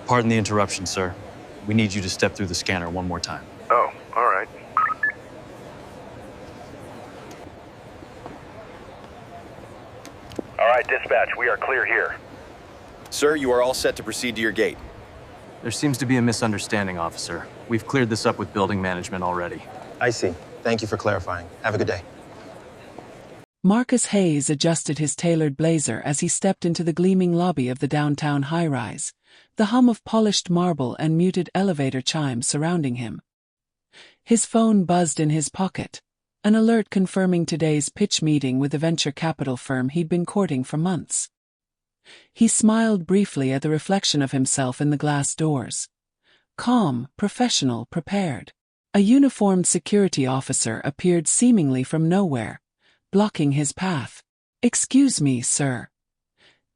Pardon the interruption, sir. We need you to step through the scanner one more time. Oh, all right. All right, dispatch, we are clear here. Sir, you are all set to proceed to your gate. There seems to be a misunderstanding, officer. We've cleared this up with building management already. I see. Thank you for clarifying. Have a good day. Marcus Hayes adjusted his tailored blazer as he stepped into the gleaming lobby of the downtown high-rise, the hum of polished marble and muted elevator chimes surrounding him. His phone buzzed in his pocket, an alert confirming today's pitch meeting with the venture capital firm he'd been courting for months. He smiled briefly at the reflection of himself in the glass doors. Calm, professional, prepared. A uniformed security officer appeared seemingly from nowhere, blocking his path. "Excuse me, sir.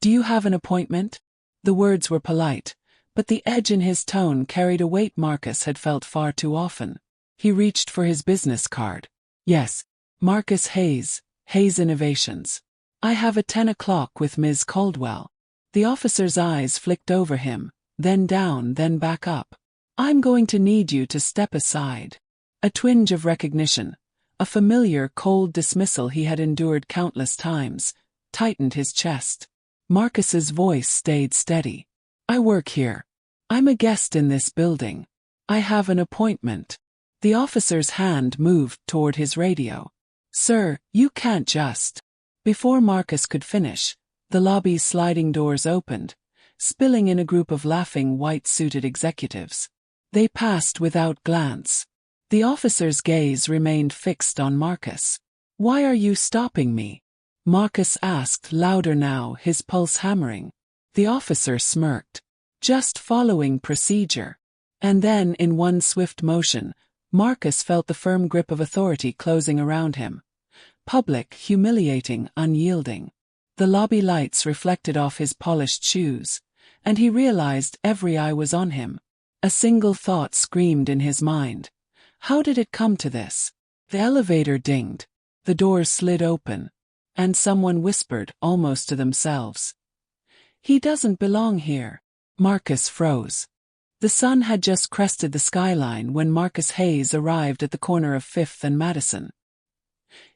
Do you have an appointment?" The words were polite, but the edge in his tone carried a weight Marcus had felt far too often. He reached for his business card. "Yes, Marcus Hayes, Hayes Innovations. I have a 10 o'clock with Ms. Caldwell." The officer's eyes flicked over him, then down, then back up. "I'm going to need you to step aside." A twinge of recognition, a familiar cold dismissal he had endured countless times, tightened his chest. Marcus's voice stayed steady. "I work here. I'm a guest in this building. I have an appointment." The officer's hand moved toward his radio. "Sir, you can't just..." Before Marcus could finish, the lobby's sliding doors opened, spilling in a group of laughing white-suited executives. They passed without glance. The officer's gaze remained fixed on Marcus. "Why are you stopping me?" Marcus asked, louder now, his pulse hammering. The officer smirked. "Just following procedure." And then, in one swift motion, Marcus felt the firm grip of authority closing around him. Public, humiliating, unyielding. The lobby lights reflected off his polished shoes, and he realized every eye was on him. A single thought screamed in his mind. How did it come to this? The elevator dinged. The doors slid open. And someone whispered, almost to themselves. "He doesn't belong here." Marcus froze. The sun had just crested the skyline when Marcus Hayes arrived at the corner of 5th and Madison.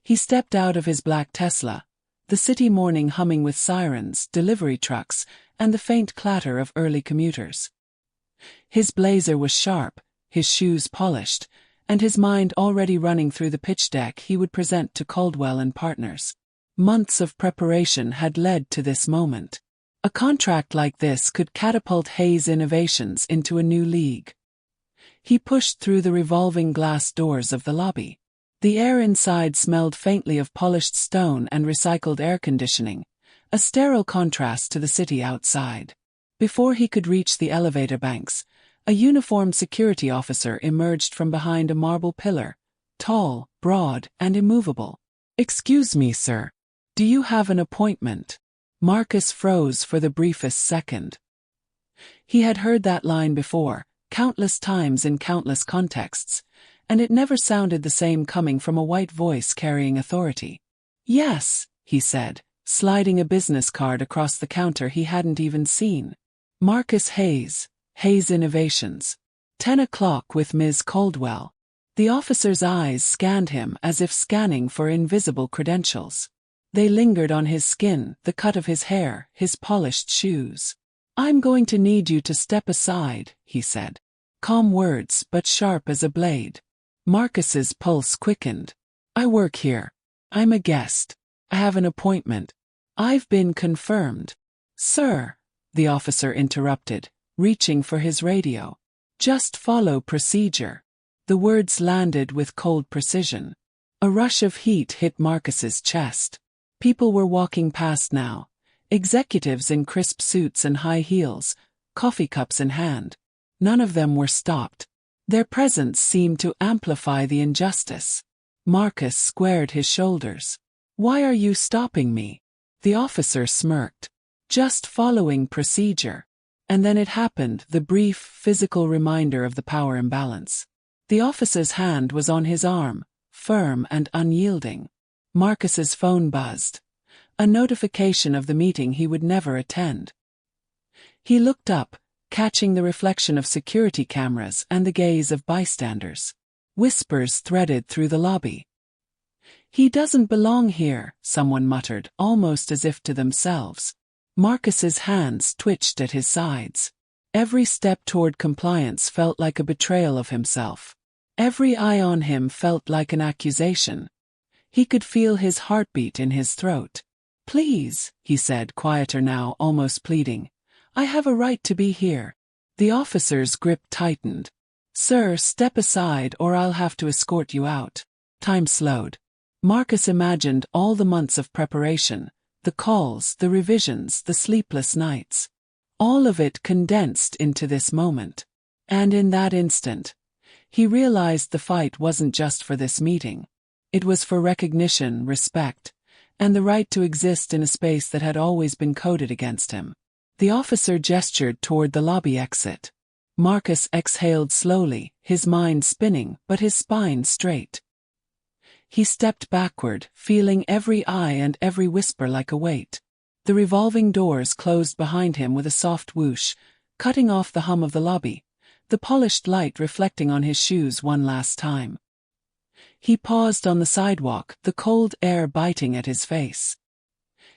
He stepped out of his black Tesla, the city morning humming with sirens, delivery trucks, and the faint clatter of early commuters. His blazer was sharp, his shoes polished, and his mind already running through the pitch deck he would present to Caldwell and Partners. Months of preparation had led to this moment. A contract like this could catapult Hayes Innovations into a new league. He pushed through the revolving glass doors of the lobby. The air inside smelled faintly of polished stone and recycled air conditioning, a sterile contrast to the city outside. Before he could reach the elevator banks, a uniformed security officer emerged from behind a marble pillar, tall, broad, and immovable. "Excuse me, sir. Do you have an appointment?" Marcus froze for the briefest second. He had heard that line before, countless times in countless contexts, and it never sounded the same coming from a white voice carrying authority. "Yes," he said, sliding a business card across the counter he hadn't even seen. "Marcus Hayes, Hayes Innovations. 10 o'clock with Ms. Caldwell." The officer's eyes scanned him as if scanning for invisible credentials. They lingered on his skin, the cut of his hair, his polished shoes. "I'm going to need you to step aside," he said. Calm words, but sharp as a blade. Marcus's pulse quickened. "I work here. I'm a guest. I have an appointment. I've been confirmed." "Sir," the officer interrupted, reaching for his radio. "Just follow procedure." The words landed with cold precision. A rush of heat hit Marcus's chest. People were walking past now, executives in crisp suits and high heels, coffee cups in hand. None of them were stopped. Their presence seemed to amplify the injustice. Marcus squared his shoulders. "Why are you stopping me?" The officer smirked. "Just following procedure." And then it happened, the brief, physical reminder of the power imbalance. The officer's hand was on his arm, firm and unyielding. Marcus's phone buzzed. A notification of the meeting he would never attend. He looked up, catching the reflection of security cameras and the gaze of bystanders. Whispers threaded through the lobby. "He doesn't belong here," someone muttered, almost as if to themselves. Marcus's hands twitched at his sides. Every step toward compliance felt like a betrayal of himself. Every eye on him felt like an accusation. He could feel his heartbeat in his throat. "Please," he said, quieter now, almost pleading. "I have a right to be here." The officer's grip tightened. "Sir, step aside or I'll have to escort you out." Time slowed. Marcus imagined all the months of preparation, the calls, the revisions, the sleepless nights. All of it condensed into this moment. And in that instant, he realized the fight wasn't just for this meeting. It was for recognition, respect, and the right to exist in a space that had always been coded against him. The officer gestured toward the lobby exit. Marcus exhaled slowly, his mind spinning, but his spine straight. He stepped backward, feeling every eye and every whisper like a weight. The revolving doors closed behind him with a soft whoosh, cutting off the hum of the lobby, the polished light reflecting on his shoes one last time. He paused on the sidewalk, the cold air biting at his face.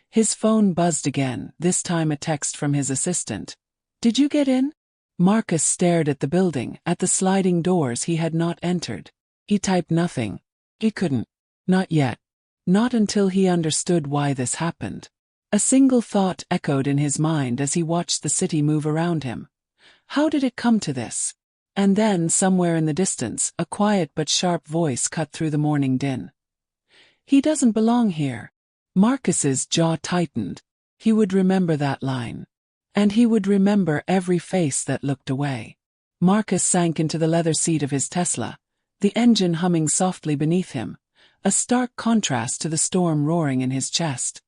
His phone buzzed again, this time a text from his assistant. "Did you get in?" Marcus stared at the building, at the sliding doors he had not entered. He typed nothing. He couldn't. Not yet. Not until he understood why this happened. A single thought echoed in his mind as he watched the city move around him. How did it come to this? And then, somewhere in the distance, a quiet but sharp voice cut through the morning din. "He doesn't belong here." Marcus's jaw tightened. He would remember that line. And he would remember every face that looked away. Marcus sank into the leather seat of his Tesla, the engine humming softly beneath him, a stark contrast to the storm roaring in his chest.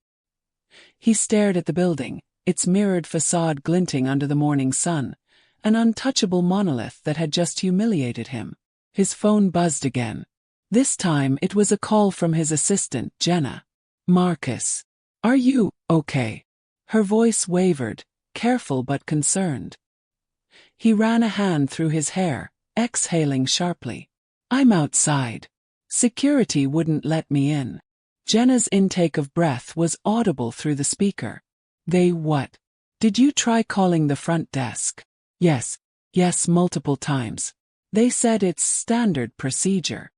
He stared at the building, its mirrored facade glinting under the morning sun, an untouchable monolith that had just humiliated him. His phone buzzed again. This time it was a call from his assistant, Jenna. "Marcus, are you okay?" Her voice wavered, careful but concerned. He ran a hand through his hair, exhaling sharply. "I'm outside. Security wouldn't let me in." Jenna's intake of breath was audible through the speaker. "They what? Did you try calling the front desk?" Yes, multiple times. They said it's standard procedure."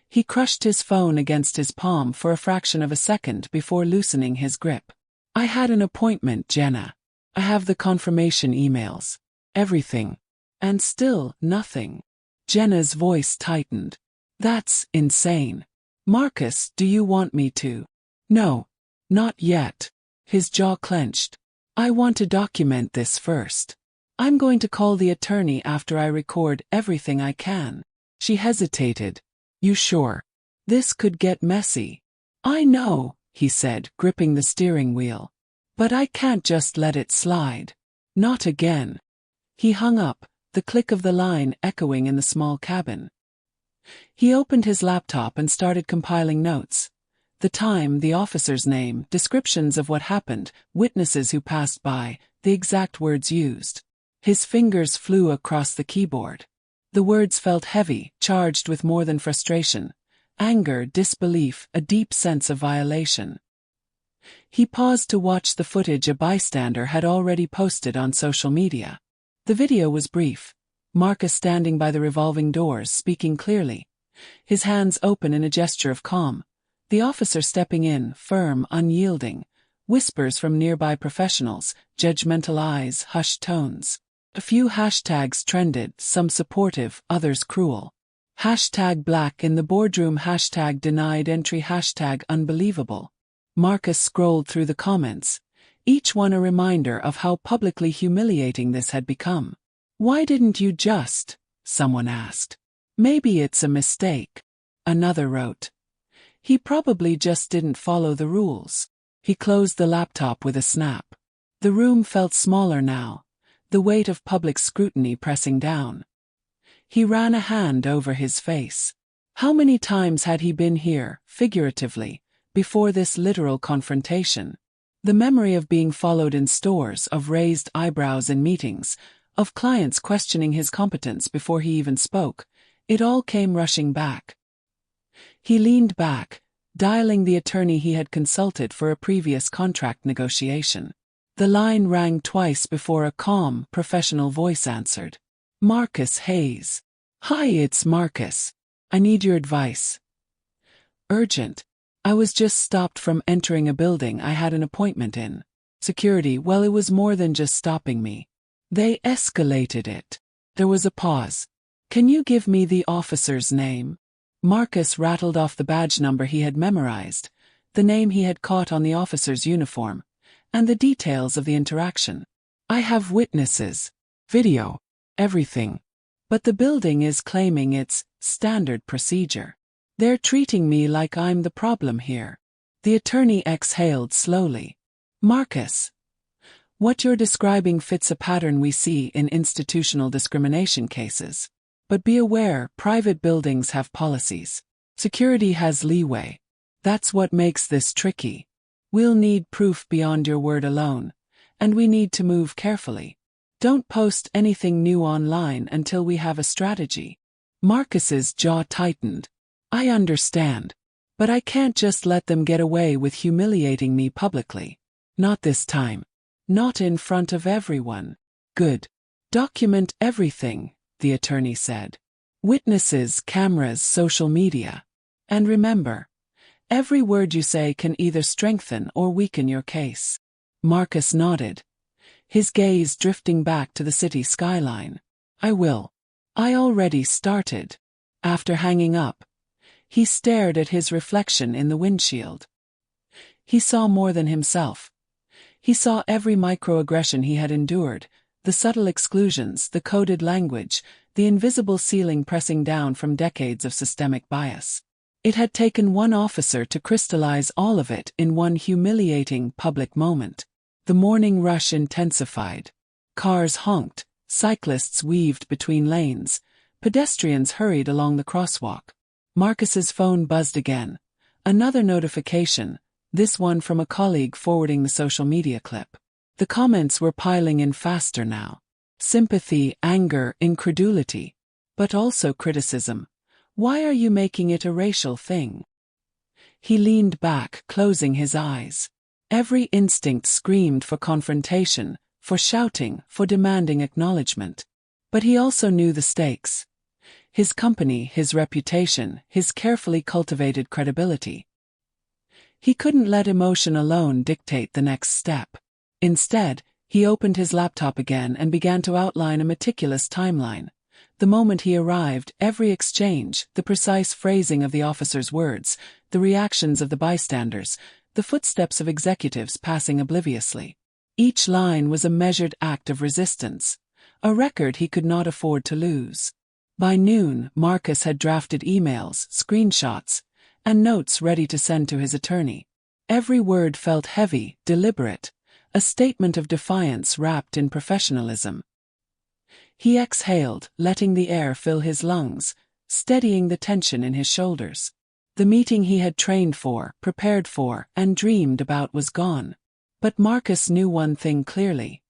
He crushed his phone against his palm for a fraction of a second before loosening his grip. "I had an appointment, Jenna. I have the confirmation emails. Everything. And still, nothing." Jenna's voice tightened. "That's insane. Marcus, do you want me to?" "No. Not yet." His jaw clenched. "I want to document this first. I'm going to call the attorney after I record everything I can." She hesitated. "You sure? This could get messy." "I know," he said, gripping the steering wheel. "But I can't just let it slide. Not again." He hung up, the click of the line echoing in the small cabin. He opened his laptop and started compiling notes. The time, the officer's name, descriptions of what happened, witnesses who passed by, the exact words used. His fingers flew across the keyboard. The words felt heavy, charged with more than frustration, anger, disbelief, a deep sense of violation. He paused to watch the footage a bystander had already posted on social media. The video was brief. Marcus standing by the revolving doors, speaking clearly, his hands open in a gesture of calm. The officer stepping in, firm, unyielding. Whispers from nearby professionals, judgmental eyes, hushed tones. A few hashtags trended, some supportive, others cruel. Hashtag black in the boardroom, hashtag denied entry, hashtag unbelievable. Marcus scrolled through the comments, each one a reminder of how publicly humiliating this had become. "Why didn't you just?" someone asked. "Maybe it's a mistake," another wrote. "He probably just didn't follow the rules." He closed the laptop with a snap. The room felt smaller now, the weight of public scrutiny pressing down. He ran a hand over his face. How many times had he been here, figuratively, before this literal confrontation? The memory of being followed in stores, of raised eyebrows in meetings, of clients questioning his competence before he even spoke, it all came rushing back. He leaned back, dialing the attorney he had consulted for a previous contract negotiation. The line rang twice before a calm, professional voice answered. Marcus Hayes. Hi, it's Marcus. I need your advice. Urgent. I was just stopped from entering a building I had an appointment in. Security, well, it was more than just stopping me. They escalated it. There was a pause. Can you give me the officer's name? Marcus rattled off the badge number he had memorized, the name he had caught on the officer's uniform, and the details of the interaction. I have witnesses, video, everything. But the building is claiming it's standard procedure. They're treating me like I'm the problem here. The attorney exhaled slowly. Marcus, what you're describing fits a pattern we see in institutional discrimination cases. But be aware, private buildings have policies. Security has leeway. That's what makes this tricky. We'll need proof beyond your word alone, and we need to move carefully. Don't post anything new online until we have a strategy. Marcus's jaw tightened. I understand. But I can't just let them get away with humiliating me publicly. Not this time. Not in front of everyone. Good. Document everything, the attorney said. Witnesses, cameras, social media. And remember, every word you say can either strengthen or weaken your case. Marcus nodded, his gaze drifting back to the city skyline. I will. I already started. After hanging up, he stared at his reflection in the windshield. He saw more than himself. He saw every microaggression he had endured, the subtle exclusions, the coded language, the invisible ceiling pressing down from decades of systemic bias. It had taken one officer to crystallize all of it in one humiliating public moment. The morning rush intensified. Cars honked, cyclists weaved between lanes, pedestrians hurried along the crosswalk. Marcus's phone buzzed again. Another notification, this one from a colleague forwarding the social media clip. The comments were piling in faster now. Sympathy, anger, incredulity. But also criticism. Why are you making it a racial thing? He leaned back, closing his eyes. Every instinct screamed for confrontation, for shouting, for demanding acknowledgement. But he also knew the stakes. His company, his reputation, his carefully cultivated credibility. He couldn't let emotion alone dictate the next step. Instead, he opened his laptop again and began to outline a meticulous timeline. The moment he arrived, every exchange, the precise phrasing of the officer's words, the reactions of the bystanders, the footsteps of executives passing obliviously. Each line was a measured act of resistance, a record he could not afford to lose. By noon, Marcus had drafted emails, screenshots, and notes ready to send to his attorney. Every word felt heavy, deliberate, a statement of defiance wrapped in professionalism. He exhaled, letting the air fill his lungs, steadying the tension in his shoulders. The meeting he had trained for, prepared for, and dreamed about was gone. But Marcus knew one thing clearly.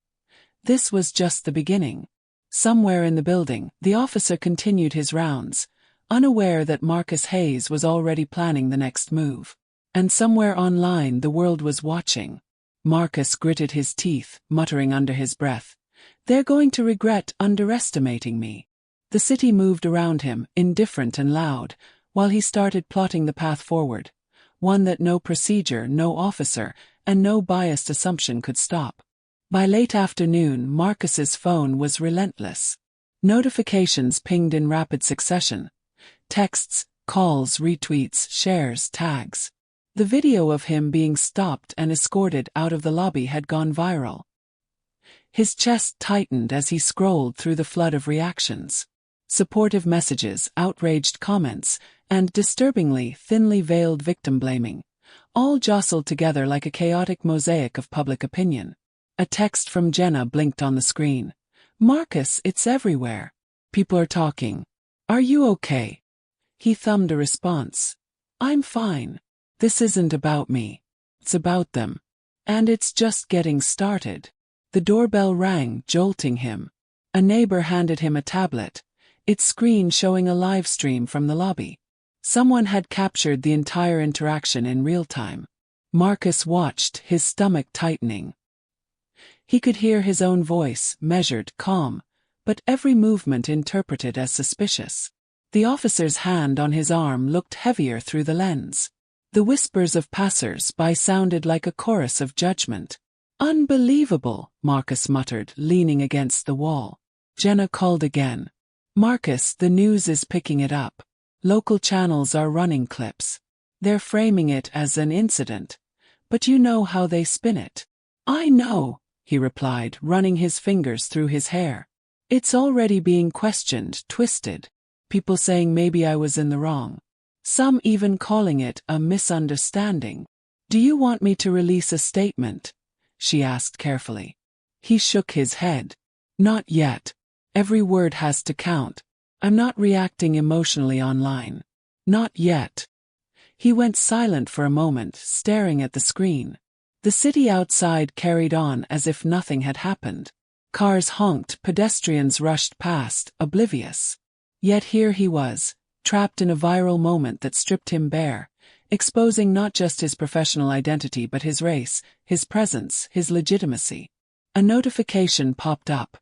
This was just the beginning. Somewhere in the building, the officer continued his rounds, unaware that Marcus Hayes was already planning the next move. And somewhere online the world was watching. Marcus gritted his teeth, muttering under his breath, "They're going to regret underestimating me." The city moved around him, indifferent and loud, while he started plotting the path forward, one that no procedure, no officer, and no biased assumption could stop. By late afternoon, Marcus's phone was relentless. Notifications pinged in rapid succession. Texts, calls, retweets, shares, tags. The video of him being stopped and escorted out of the lobby had gone viral. His chest tightened as he scrolled through the flood of reactions. Supportive messages, outraged comments, and disturbingly thinly veiled victim blaming, all jostled together like a chaotic mosaic of public opinion. A text from Jenna blinked on the screen. "Marcus, it's everywhere. People are talking. Are you okay?" He thumbed a response. "I'm fine. This isn't about me. It's about them." And it's just getting started. The doorbell rang, jolting him. A neighbor handed him a tablet, its screen showing a live stream from the lobby. Someone had captured the entire interaction in real time. Marcus watched, his stomach tightening. He could hear his own voice, measured, calm, but every movement interpreted as suspicious. The officer's hand on his arm looked heavier through the lens. The whispers of passers-by sounded like a chorus of judgment. "Unbelievable," Marcus muttered, leaning against the wall. Jenna called again. "Marcus, the news is picking it up. Local channels are running clips. They're framing it as an incident. But you know how they spin it." "I know," he replied, running his fingers through his hair. "It's already being questioned, twisted. People saying maybe I was in the wrong. Some even calling it a misunderstanding." "Do you want me to release a statement?" she asked carefully. He shook his head. "Not yet. Every word has to count. I'm not reacting emotionally online. Not yet." He went silent for a moment, staring at the screen. The city outside carried on as if nothing had happened. Cars honked, pedestrians rushed past, oblivious. Yet here he was, trapped in a viral moment that stripped him bare, exposing not just his professional identity but his race, his presence, his legitimacy. A notification popped up.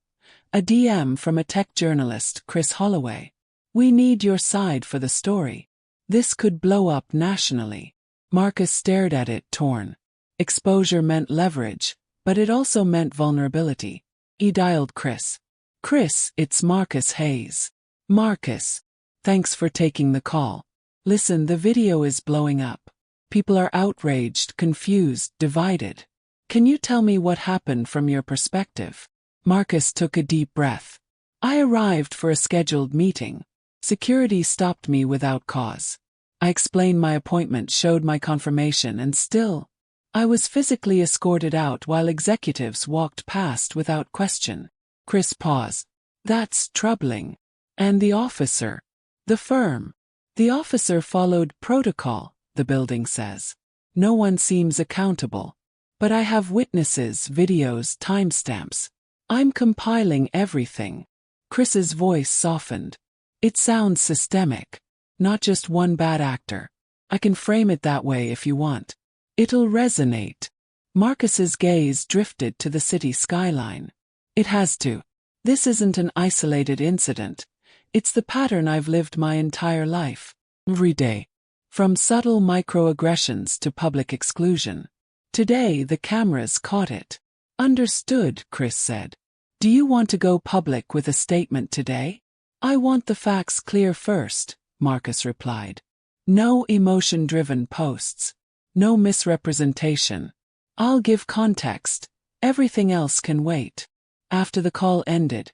A DM from a tech journalist, Chris Holloway. "We need your side for the story. This could blow up nationally." Marcus stared at it, torn. Exposure meant leverage, but it also meant vulnerability. He dialed Chris. "Chris, it's Marcus Hayes." "Marcus. Thanks for taking the call. Listen, the video is blowing up. People are outraged, confused, divided. Can you tell me what happened from your perspective?" Marcus took a deep breath. "I arrived for a scheduled meeting. Security stopped me without cause. I explained my appointment, showed my confirmation, and still, I was physically escorted out while executives walked past without question." Chris paused. "That's troubling. And the officer? The firm?" "The officer followed protocol, the building says. No one seems accountable. But I have witnesses, videos, timestamps. I'm compiling everything." Chris's voice softened. "It sounds systemic. Not just one bad actor. I can frame it that way if you want. It'll resonate." Marcus's gaze drifted to the city skyline. "It has to. This isn't an isolated incident. It's the pattern I've lived my entire life. Every day. From subtle microaggressions to public exclusion. Today the cameras caught it." "Understood," Chris said. "Do you want to go public with a statement today?" "I want the facts clear first," Marcus replied. "No emotion-driven posts. No misrepresentation. I'll give context. Everything else can wait." After the call ended,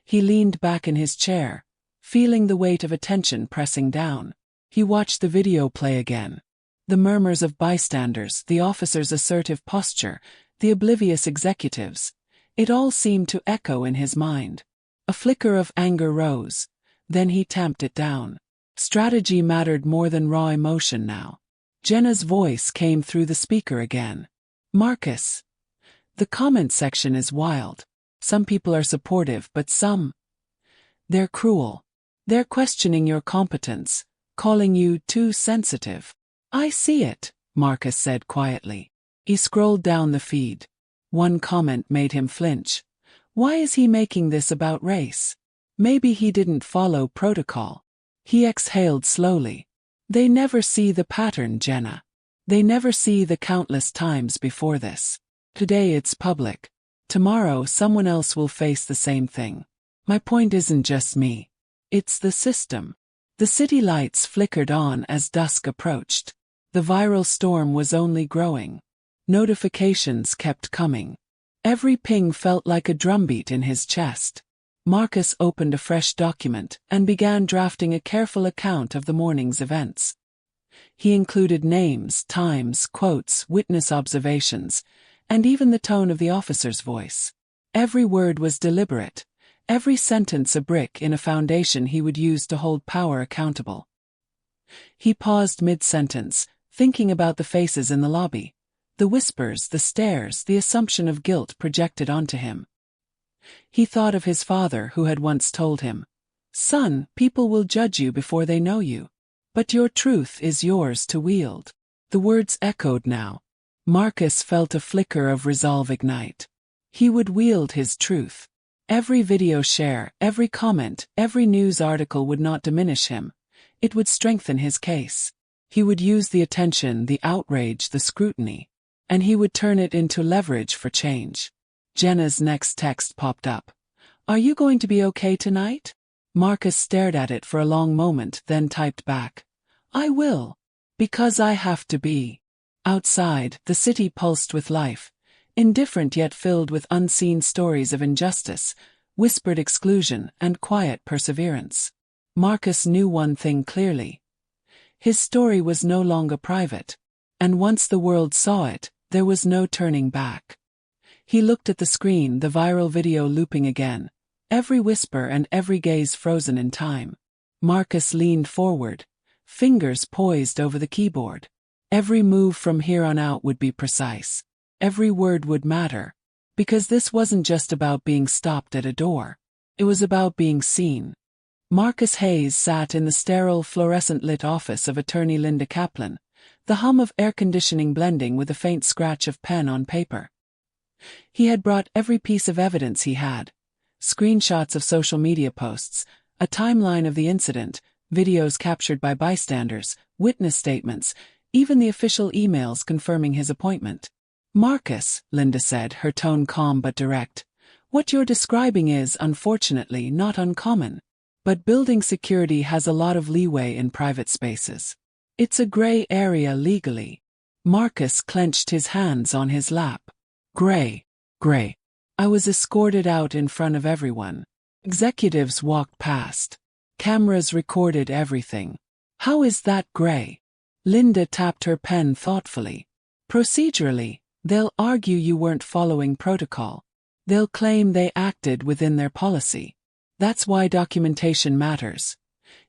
he leaned back in his chair, feeling the weight of attention pressing down. He watched the video play again. The murmurs of bystanders, the officer's assertive posture, the oblivious executives. It all seemed to echo in his mind. A flicker of anger rose, then he tamped it down. Strategy mattered more than raw emotion now. Jenna's voice came through the speaker again. "Marcus, the comment section is wild. Some people are supportive, but some, they're cruel. They're questioning your competence, calling you too sensitive." "I see it," Marcus said quietly. He scrolled down the feed. One comment made him flinch. Why is he making this about race? Maybe he didn't follow protocol. He exhaled slowly. "They never see the pattern, Jenna. They never see the countless times before this. Today it's public. Tomorrow someone else will face the same thing. My point isn't just me. It's the system." The city lights flickered on as dusk approached. The viral storm was only growing. Notifications kept coming. Every ping felt like a drumbeat in his chest. Marcus opened a fresh document and began drafting a careful account of the morning's events. He included names, times, quotes, witness observations, and even the tone of the officer's voice. Every word was deliberate, every sentence a brick in a foundation he would use to hold power accountable. He paused mid-sentence, thinking about the faces in the lobby, The whispers, the stares, the assumption of guilt projected onto him. He thought of his father who had once told him, "Son, people will judge you before they know you. But your truth is yours to wield." The words echoed now. Marcus felt a flicker of resolve ignite. He would wield his truth. Every video share, every comment, every news article would not diminish him. It would strengthen his case. He would use the attention, the outrage, the scrutiny, and he would turn it into leverage for change. Jenna's next text popped up. "Are you going to be okay tonight?" Marcus stared at it for a long moment, then typed back, "I will. Because I have to be." Outside, the city pulsed with life, indifferent yet filled with unseen stories of injustice, whispered exclusion, and quiet perseverance. Marcus knew one thing clearly. His story was no longer private, and once the world saw it, there was no turning back. He looked at the screen, the viral video looping again, every whisper and every gaze frozen in time. Marcus leaned forward, fingers poised over the keyboard. Every move from here on out would be precise. Every word would matter, because this wasn't just about being stopped at a door. It was about being seen. Marcus Hayes sat in the sterile, fluorescent-lit office of attorney Linda Kaplan, the hum of air conditioning blending with a faint scratch of pen on paper. He had brought every piece of evidence he had. Screenshots of social media posts, a timeline of the incident, videos captured by bystanders, witness statements, even the official emails confirming his appointment. "Marcus," Linda said, her tone calm but direct, "what you're describing is, unfortunately, not uncommon. But building security has a lot of leeway in private spaces. It's a gray area legally." Marcus clenched his hands on his lap. Gray. I was escorted out in front of everyone. Executives walked past. Cameras recorded everything. How is that gray? Linda tapped her pen thoughtfully. Procedurally, they'll argue you weren't following protocol. They'll claim they acted within their policy. That's why documentation matters.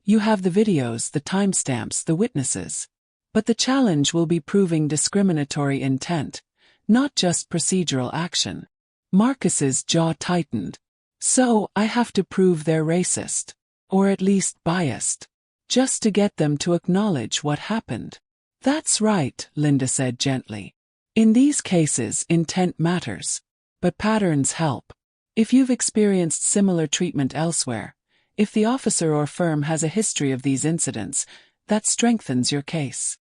You have the videos, the timestamps, the witnesses. But the challenge will be proving discriminatory intent, not just procedural action. Marcus's jaw tightened. So, I have to prove they're racist. Or at least biased. Just to get them to acknowledge what happened. That's right, Linda said gently. In these cases, intent matters. But patterns help. If you've experienced similar treatment elsewhere, if the officer or firm has a history of these incidents, that strengthens your case.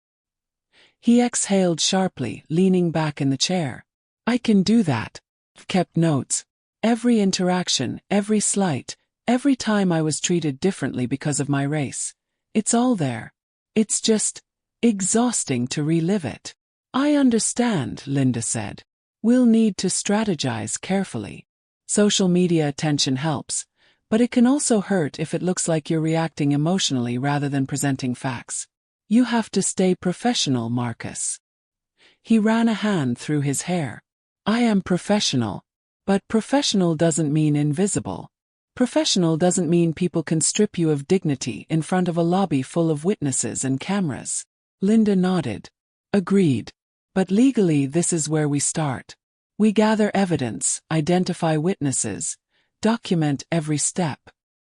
He exhaled sharply, leaning back in the chair. I can do that. I've kept notes. Every interaction, every slight, every time I was treated differently because of my race. It's all there. It's just exhausting to relive it. I understand, Linda said. We'll need to strategize carefully. Social media attention helps, but it can also hurt if it looks like you're reacting emotionally rather than presenting facts. You have to stay professional, Marcus. He ran a hand through his hair. I am professional. But professional doesn't mean invisible. Professional doesn't mean people can strip you of dignity in front of a lobby full of witnesses and cameras. Linda nodded. Agreed. But legally this is where we start. We gather evidence, identify witnesses, document every step.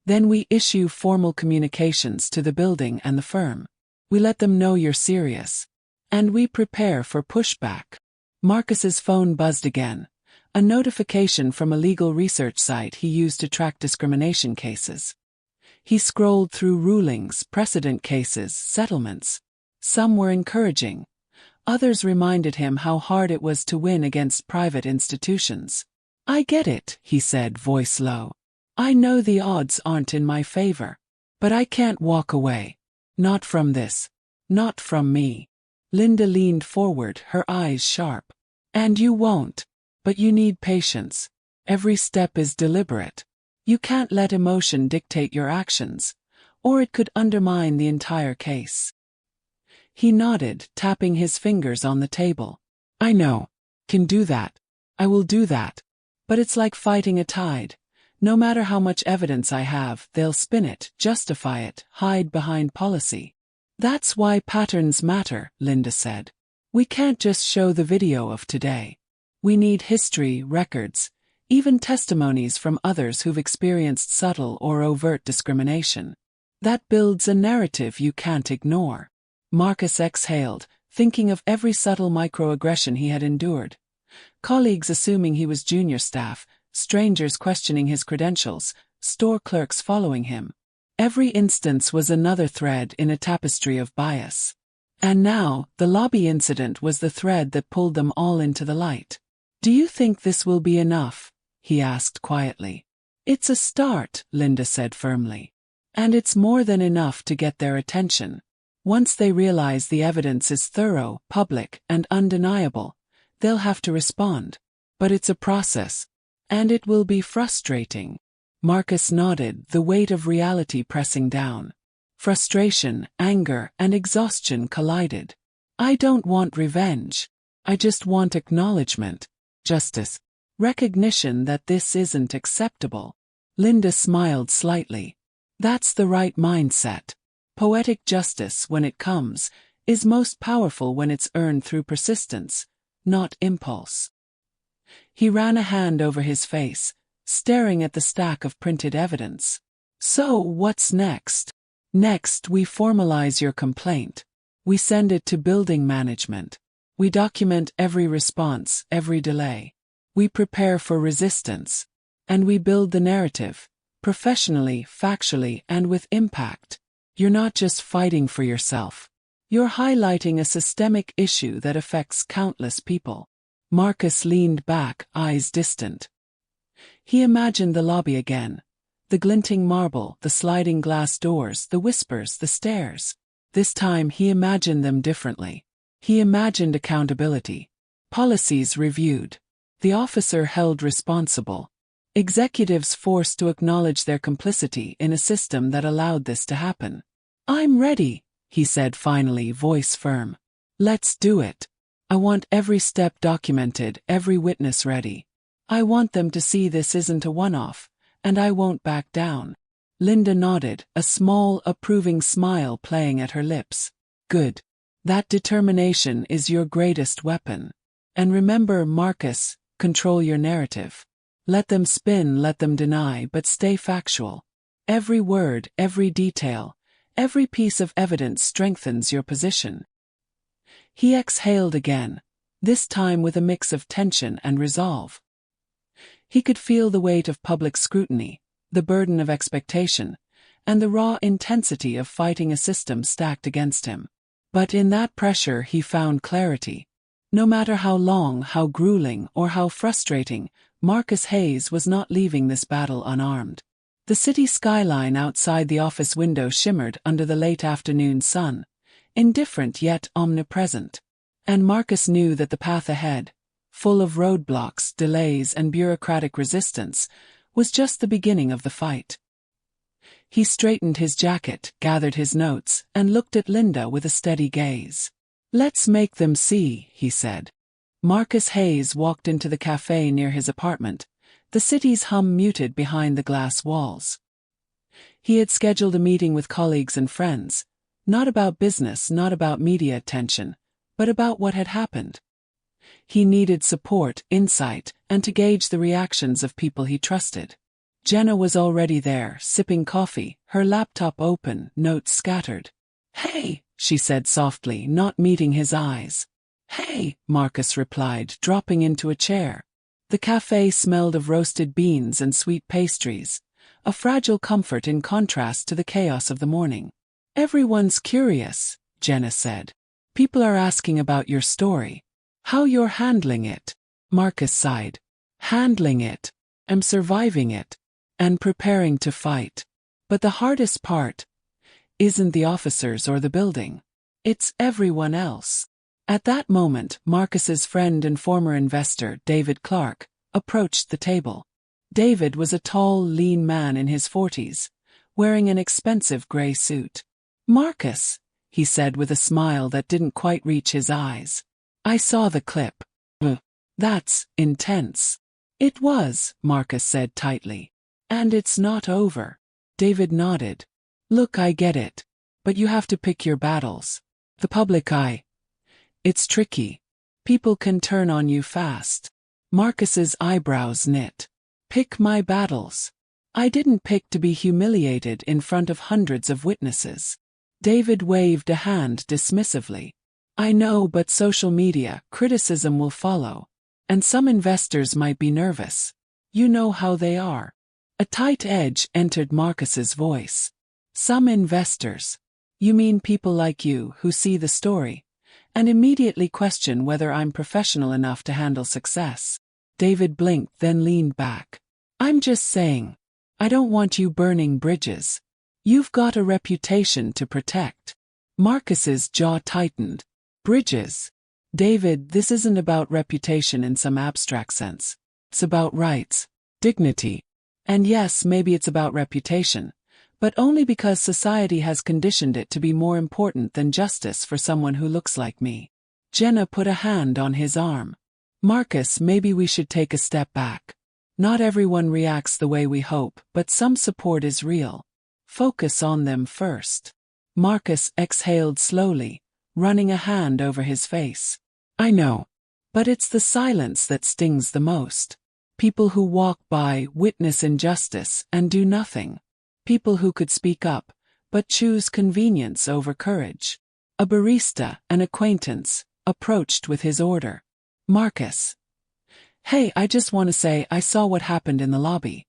Then we issue formal communications to the building and the firm. We let them know you're serious. And we prepare for pushback. Marcus's phone buzzed again. A notification from a legal research site he used to track discrimination cases. He scrolled through rulings, precedent cases, settlements. Some were encouraging. Others reminded him how hard it was to win against private institutions. I get it, he said, voice low. I know the odds aren't in my favor. But I can't walk away. Not from this. Not from me. Linda leaned forward, her eyes sharp. And you won't. But you need patience. Every step is deliberate. You can't let emotion dictate your actions, or it could undermine the entire case. He nodded, tapping his fingers on the table. I know. Can do that. I will do that. But it's like fighting a tide. No matter how much evidence I have, they'll spin it, justify it, hide behind policy. That's why patterns matter, Linda said. We can't just show the video of today. We need history, records, even testimonies from others who've experienced subtle or overt discrimination. That builds a narrative you can't ignore. Marcus exhaled, thinking of every subtle microaggression he had endured. Colleagues assuming he was junior staff, strangers questioning his credentials, store clerks following him. Every instance was another thread in a tapestry of bias. And now, the lobby incident was the thread that pulled them all into the light. "Do you think this will be enough?" he asked quietly. "It's a start," Linda said firmly. "And it's more than enough to get their attention. Once they realize the evidence is thorough, public, and undeniable, they'll have to respond. But it's a process. And it will be frustrating." Marcus nodded, the weight of reality pressing down. Frustration, anger, and exhaustion collided. "I don't want revenge. I just want acknowledgement, justice, recognition that this isn't acceptable." Linda smiled slightly. "That's the right mindset. Poetic justice, when it comes, is most powerful when it's earned through persistence, not impulse." He ran a hand over his face, staring at the stack of printed evidence. "So, what's next?" "Next, we formalize your complaint. We send it to building management. We document every response, every delay. We prepare for resistance. And we build the narrative, professionally, factually, and with impact. You're not just fighting for yourself. You're highlighting a systemic issue that affects countless people." Marcus leaned back, eyes distant. He imagined the lobby again. The glinting marble, the sliding glass doors, the whispers, the stares. This time he imagined them differently. He imagined accountability. Policies reviewed. The officer held responsible. Executives forced to acknowledge their complicity in a system that allowed this to happen. "I'm ready," he said finally, voice firm. "Let's do it. I want every step documented, every witness ready. I want them to see this isn't a one-off. And I won't back down." Linda nodded, a small, approving smile playing at her lips. "Good. That determination is your greatest weapon. And remember, Marcus, control your narrative. Let them spin, let them deny, but stay factual. Every word, every detail, every piece of evidence strengthens your position." He exhaled again, this time with a mix of tension and resolve. He could feel the weight of public scrutiny, the burden of expectation, and the raw intensity of fighting a system stacked against him. But in that pressure he found clarity. No matter how long, how grueling, or how frustrating, Marcus Hayes was not leaving this battle unarmed. The city skyline outside the office window shimmered under the late afternoon sun, indifferent yet omnipresent. And Marcus knew that the path ahead, full of roadblocks, delays, and bureaucratic resistance, was just the beginning of the fight. He straightened his jacket, gathered his notes, and looked at Linda with a steady gaze. "Let's make them see," he said. Marcus Hayes walked into the cafe near his apartment, the city's hum muted behind the glass walls. He had scheduled a meeting with colleagues and friends, not about business, not about media attention, but about what had happened. He needed support, insight, and to gauge the reactions of people he trusted. Jenna was already there, sipping coffee, her laptop open, notes scattered. "Hey," she said softly, not meeting his eyes. "Hey," Marcus replied, dropping into a chair. The cafe smelled of roasted beans and sweet pastries, a fragile comfort in contrast to the chaos of the morning. "Everyone's curious," Jenna said. "People are asking about your story. How you're handling it." Marcus sighed. "Handling it. I'm surviving it. And preparing to fight. But the hardest part isn't the officers or the building. It's everyone else." At that moment, Marcus's friend and former investor, David Clark, approached the table. David was a tall, lean man in his 40s, wearing an expensive gray suit. "Marcus," he said with a smile that didn't quite reach his eyes. "I saw the clip. That's intense." "It was," Marcus said tightly. "And it's not over." David nodded. "Look, I get it. But you have to pick your battles. The public eye. It's tricky. People can turn on you fast. Marcus's eyebrows knit. Pick my battles. I didn't pick to be humiliated in front of hundreds of witnesses. David waved a hand dismissively. I know, but social media, criticism will follow. And some investors might be nervous. You know how they are. A tight edge entered Marcus's voice. Some investors. You mean people like you who see the story and immediately question whether I'm professional enough to handle success. David blinked, then leaned back. I'm just saying. I don't want you burning bridges. You've got a reputation to protect. Marcus's jaw tightened. Bridges. David, this isn't about reputation in some abstract sense. It's about rights, dignity. And yes, maybe it's about reputation, but only because society has conditioned it to be more important than justice for someone who looks like me. Jenna put a hand on his arm. Marcus, maybe we should take a step back. Not everyone reacts the way we hope, but some support is real. Focus on them first. Marcus exhaled slowly, running a hand over his face. I know. But it's the silence that stings the most. People who walk by, witness injustice, and do nothing. People who could speak up, but choose convenience over courage. A barista, an acquaintance, approached with his order. Marcus. Hey, I just want to say I saw what happened in the lobby.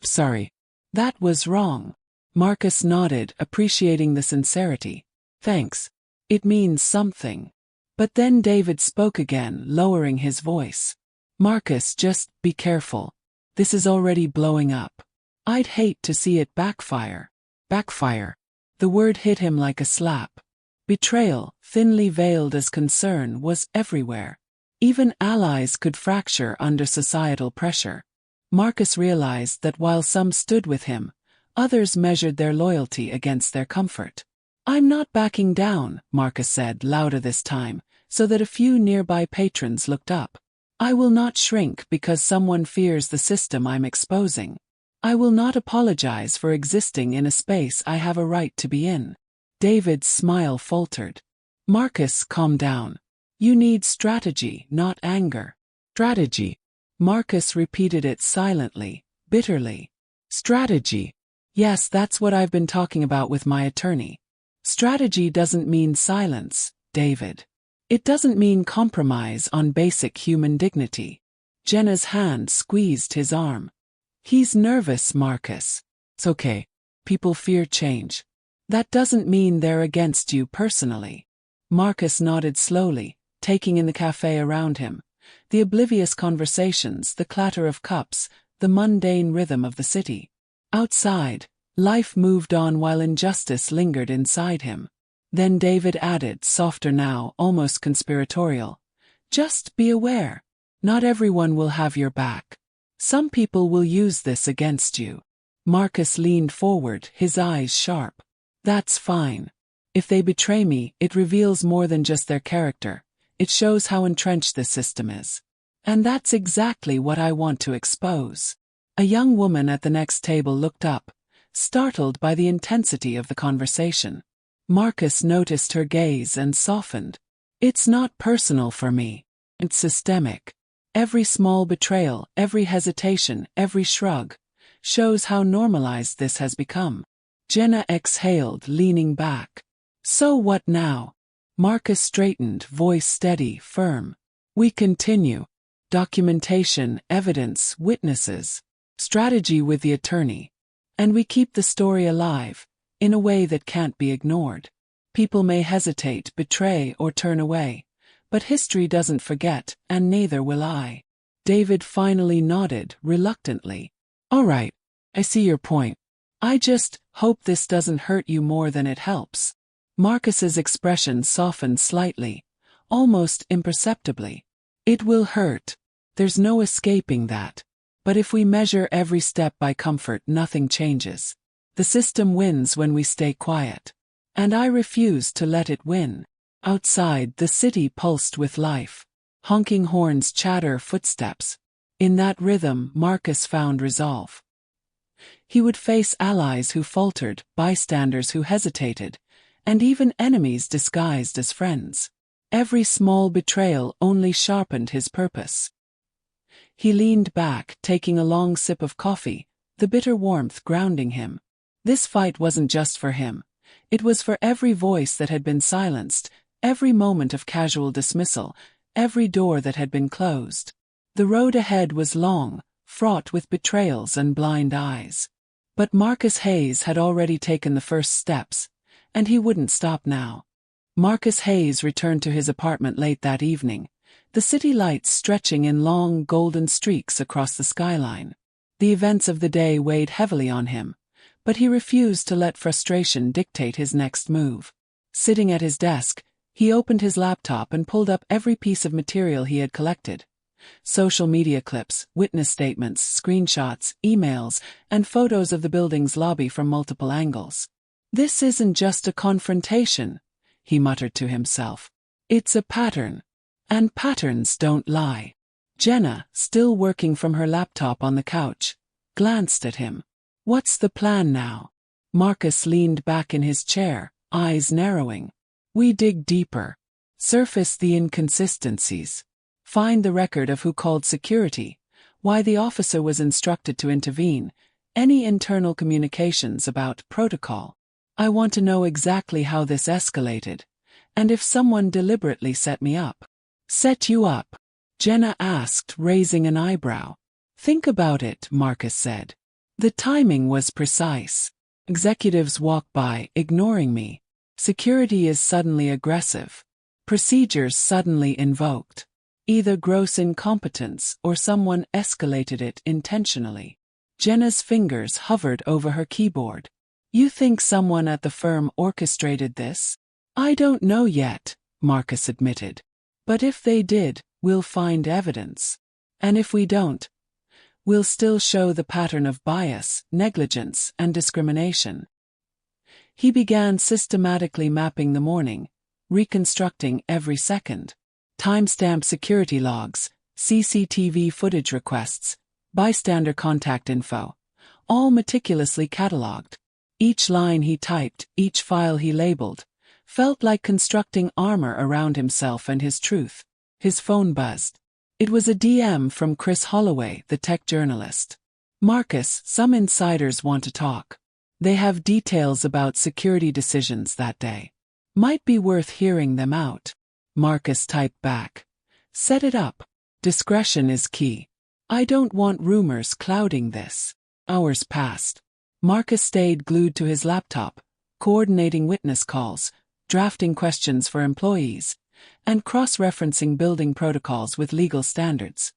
Sorry. That was wrong. Marcus nodded, appreciating the sincerity. Thanks. It means something. But then David spoke again, lowering his voice. Marcus, just be careful. This is already blowing up. I'd hate to see it backfire. Backfire. The word hit him like a slap. Betrayal, thinly veiled as concern, was everywhere. Even allies could fracture under societal pressure. Marcus realized that while some stood with him, others measured their loyalty against their comfort. I'm not backing down, Marcus said, louder this time, so that a few nearby patrons looked up. I will not shrink because someone fears the system I'm exposing. I will not apologize for existing in a space I have a right to be in. David's smile faltered. Marcus, calm down. You need strategy, not anger. Strategy. Marcus repeated it silently, bitterly. Strategy. Yes, that's what I've been talking about with my attorney. Strategy doesn't mean silence, David. It doesn't mean compromise on basic human dignity. Jenna's hand squeezed his arm. He's nervous, Marcus. It's okay. People fear change. That doesn't mean they're against you personally. Marcus nodded slowly, taking in the cafe around him. The oblivious conversations, the clatter of cups, the mundane rhythm of the city. Outside, life moved on while injustice lingered inside him. Then David added, softer now, almost conspiratorial. Just be aware. Not everyone will have your back. Some people will use this against you. Marcus leaned forward, his eyes sharp. That's fine. If they betray me, it reveals more than just their character. It shows how entrenched this system is. And that's exactly what I want to expose. A young woman at the next table looked up, startled by the intensity of the conversation. Marcus noticed her gaze and softened. It's not personal for me. It's systemic. Every small betrayal, every hesitation, every shrug, shows how normalized this has become. Jenna exhaled, leaning back. So what now? Marcus straightened, voice steady, firm. We continue. Documentation, evidence, witnesses. Strategy with the attorney. And we keep the story alive, in a way that can't be ignored. People may hesitate, betray, or turn away, but history doesn't forget, and neither will I. David finally nodded, reluctantly. All right, I see your point. I just hope this doesn't hurt you more than it helps. Marcus's expression softened slightly, almost imperceptibly. It will hurt. There's no escaping that. But if we measure every step by comfort, nothing changes. The system wins when we stay quiet. And I refuse to let it win. Outside, the city pulsed with life. Honking horns, chatter, footsteps. In that rhythm, Marcus found resolve. He would face allies who faltered, bystanders who hesitated, and even enemies disguised as friends. Every small betrayal only sharpened his purpose. He leaned back, taking a long sip of coffee, the bitter warmth grounding him. This fight wasn't just for him. It was for every voice that had been silenced, every moment of casual dismissal, every door that had been closed. The road ahead was long, fraught with betrayals and blind eyes. But Marcus Hayes had already taken the first steps, and he wouldn't stop now. Marcus Hayes returned to his apartment late that evening, the city lights stretching in long golden streaks across the skyline. The events of the day weighed heavily on him, but he refused to let frustration dictate his next move. Sitting at his desk, he opened his laptop and pulled up every piece of material he had collected. Social media clips, witness statements, screenshots, emails, and photos of the building's lobby from multiple angles. This isn't just a confrontation, he muttered to himself. It's a pattern. And patterns don't lie. Jenna, still working from her laptop on the couch, glanced at him. What's the plan now? Marcus leaned back in his chair, eyes narrowing. We dig deeper. Surface the inconsistencies. Find the record of who called security, why the officer was instructed to intervene, any internal communications about protocol. I want to know exactly how this escalated, and if someone deliberately set me up. Set you up? Jenna asked, raising an eyebrow. Think about it, Marcus said. The timing was precise. Executives walk by, ignoring me. Security is suddenly aggressive. Procedures suddenly invoked. Either gross incompetence or someone escalated it intentionally. Jenna's fingers hovered over her keyboard. You think someone at the firm orchestrated this? I don't know yet, Marcus admitted. But if they did, we'll find evidence. And if we don't, we'll still show the pattern of bias, negligence, and discrimination. He began systematically mapping the morning, reconstructing every second. Timestamp security logs, CCTV footage requests, bystander contact info, all meticulously catalogued. Each line he typed, each file he labeled, felt like constructing armor around himself and his truth. His phone buzzed. It was a DM from Chris Holloway, the tech journalist. Marcus, some insiders want to talk. They have details about security decisions that day. Might be worth hearing them out. Marcus typed back. Set it up. Discretion is key. I don't want rumors clouding this. Hours passed. Marcus stayed glued to his laptop, coordinating witness calls, drafting questions for employees, and cross-referencing building protocols with legal standards.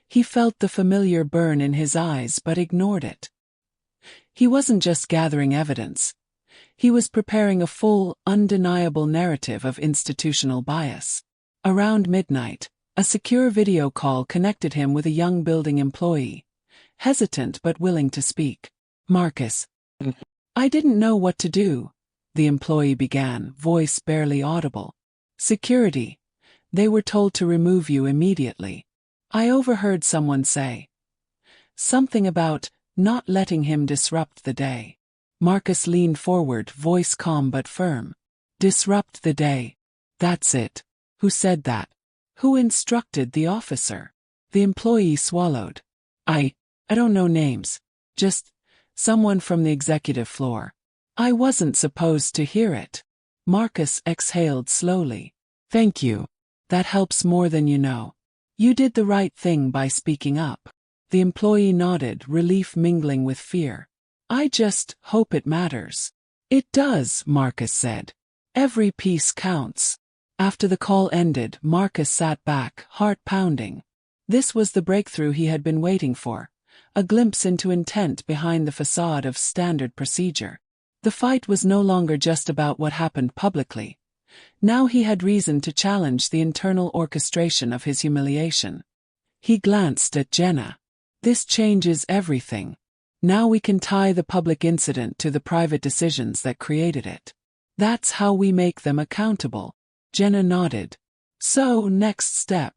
He felt the familiar burn in his eyes but ignored it. He wasn't just gathering evidence. He was preparing a full, undeniable narrative of institutional bias. Around midnight, a secure video call connected him with a young building employee, hesitant but willing to speak. Marcus. I didn't know what to do, the employee began, voice barely audible. Security. They were told to remove you immediately. I overheard someone say something about not letting him disrupt the day. Marcus leaned forward, voice calm but firm. Disrupt the day. That's it. Who said that? Who instructed the officer? The employee swallowed. I don't know names. Just someone from the executive floor. I wasn't supposed to hear it. Marcus exhaled slowly. Thank you. That helps more than you know. You did the right thing by speaking up. The employee nodded, relief mingling with fear. I just hope it matters. It does, Marcus said. Every piece counts. After the call ended, Marcus sat back, heart pounding. This was the breakthrough he had been waiting for, a glimpse into intent behind the facade of standard procedure. The fight was no longer just about what happened publicly. Now he had reason to challenge the internal orchestration of his humiliation. He glanced at Jenna. This changes everything. Now we can tie the public incident to the private decisions that created it. That's how we make them accountable. Jenna nodded. So, next step.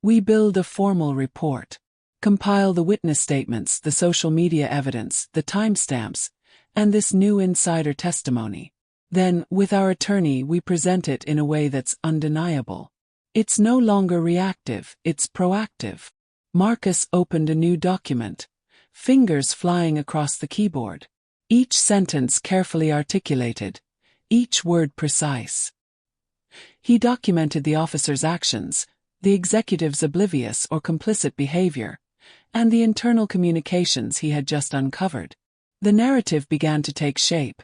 We build a formal report. Compile the witness statements, the social media evidence, the timestamps, and this new insider testimony. Then, with our attorney, we present it in a way that's undeniable. It's no longer reactive, it's proactive. Marcus opened a new document, fingers flying across the keyboard. Each sentence carefully articulated, each word precise. He documented the officer's actions, the executive's oblivious or complicit behavior, and the internal communications he had just uncovered. The narrative began to take shape.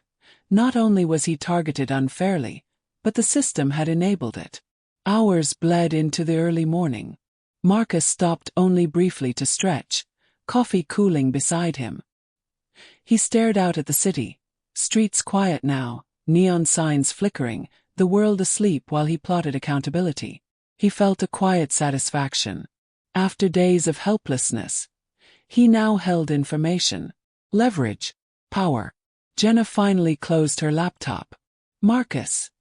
Not only was he targeted unfairly, but the system had enabled it. Hours bled into the early morning. Marcus stopped only briefly to stretch, coffee cooling beside him. He stared out at the city, streets quiet now, neon signs flickering, the world asleep while he plotted accountability. He felt a quiet satisfaction. After days of helplessness, he now held information, leverage, power. Jenna finally closed her laptop. Marcus,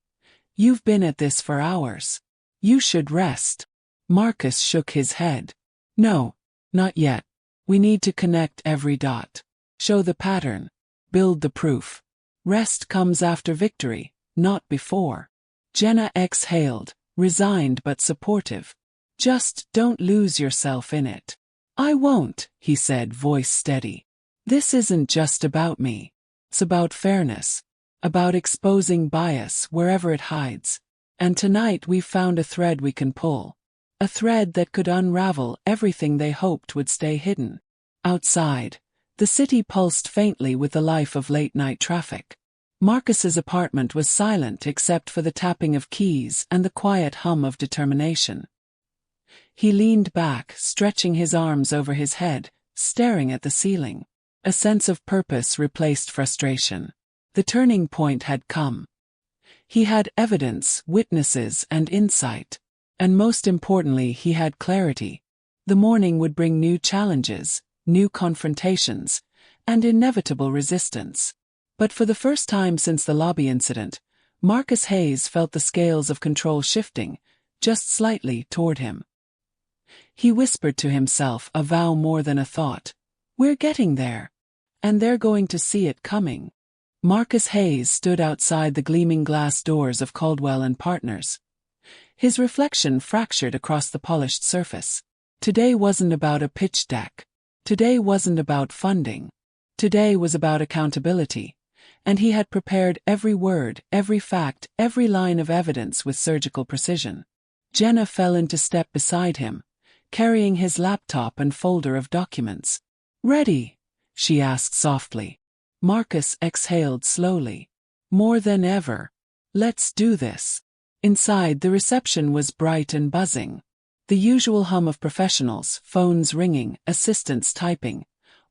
you've been at this for hours. You should rest. Marcus shook his head. No, not yet. We need to connect every dot. Show the pattern. Build the proof. Rest comes after victory, not before. Jenna exhaled, resigned but supportive. Just don't lose yourself in it. I won't, he said, voice steady. This isn't just about me. It's about fairness. About exposing bias wherever it hides. And tonight we've found a thread we can pull. A thread that could unravel everything they hoped would stay hidden. Outside, the city pulsed faintly with the life of late-night traffic. Marcus's apartment was silent except for the tapping of keys and the quiet hum of determination. He leaned back, stretching his arms over his head, staring at the ceiling. A sense of purpose replaced frustration. The turning point had come. He had evidence, witnesses, and insight. And most importantly, he had clarity. The morning would bring new challenges, new confrontations, and inevitable resistance. But for the first time since the lobby incident, Marcus Hayes felt the scales of control shifting, just slightly toward him. He whispered to himself, a vow more than a thought. We're getting there. And they're going to see it coming. Marcus Hayes stood outside the gleaming glass doors of Caldwell and Partners. His reflection fractured across the polished surface. Today wasn't about a pitch deck. Today wasn't about funding. Today was about accountability. And he had prepared every word, every fact, every line of evidence with surgical precision. Jenna fell into step beside him, carrying his laptop and folder of documents. Ready? She asked softly. Marcus exhaled slowly. More than ever. Let's do this. Inside, the reception was bright and buzzing. The usual hum of professionals, phones ringing, assistants typing.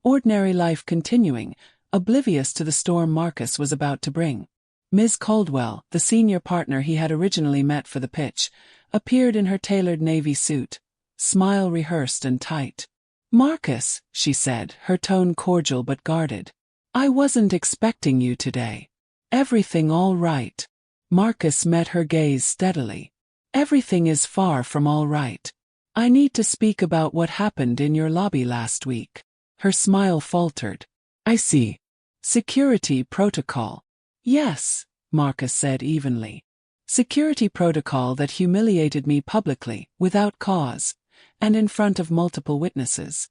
Ordinary life continuing, oblivious to the storm Marcus was about to bring. Ms. Caldwell, the senior partner he had originally met for the pitch, appeared in her tailored navy suit, smile rehearsed and tight. Marcus, she said, her tone cordial but guarded. I wasn't expecting you today. Everything all right? Marcus met her gaze steadily. Everything is far from all right. I need to speak about what happened in your lobby last week. Her smile faltered. I see. Security protocol. Yes, Marcus said evenly. Security protocol that humiliated me publicly, without cause, and in front of multiple witnesses.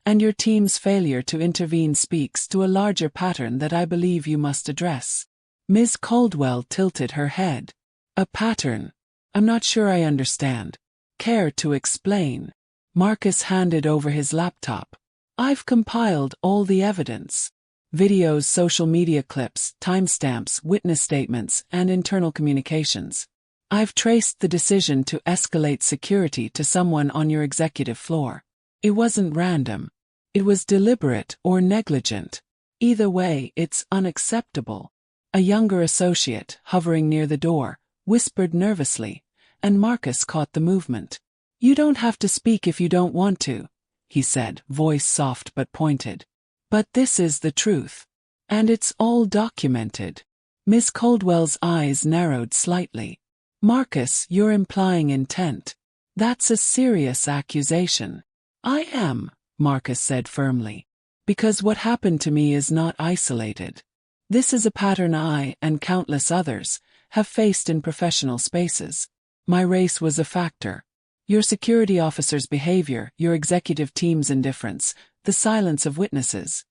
And your team's failure to intervene speaks to a larger pattern that I believe you must address. Ms. Caldwell tilted her head. A pattern? I'm not sure I understand. Care to explain? Marcus handed over his laptop. I've compiled all the evidence. Videos, social media clips, timestamps, witness statements, and internal communications. I've traced the decision to escalate security to someone on your executive floor. It wasn't random. It was deliberate or negligent. Either way, it's unacceptable. A younger associate, hovering near the door, whispered nervously, and Marcus caught the movement. You don't have to speak if you don't want to, he said, voice soft but pointed. But this is the truth. And it's all documented. Miss Caldwell's eyes narrowed slightly. Marcus, you're implying intent. That's a serious accusation. I am, Marcus said firmly. Because what happened to me is not isolated. This is a pattern I, and countless others, have faced in professional spaces. My race was a factor. Your security officer's behavior, your executive team's indifference, the silence of witnesses,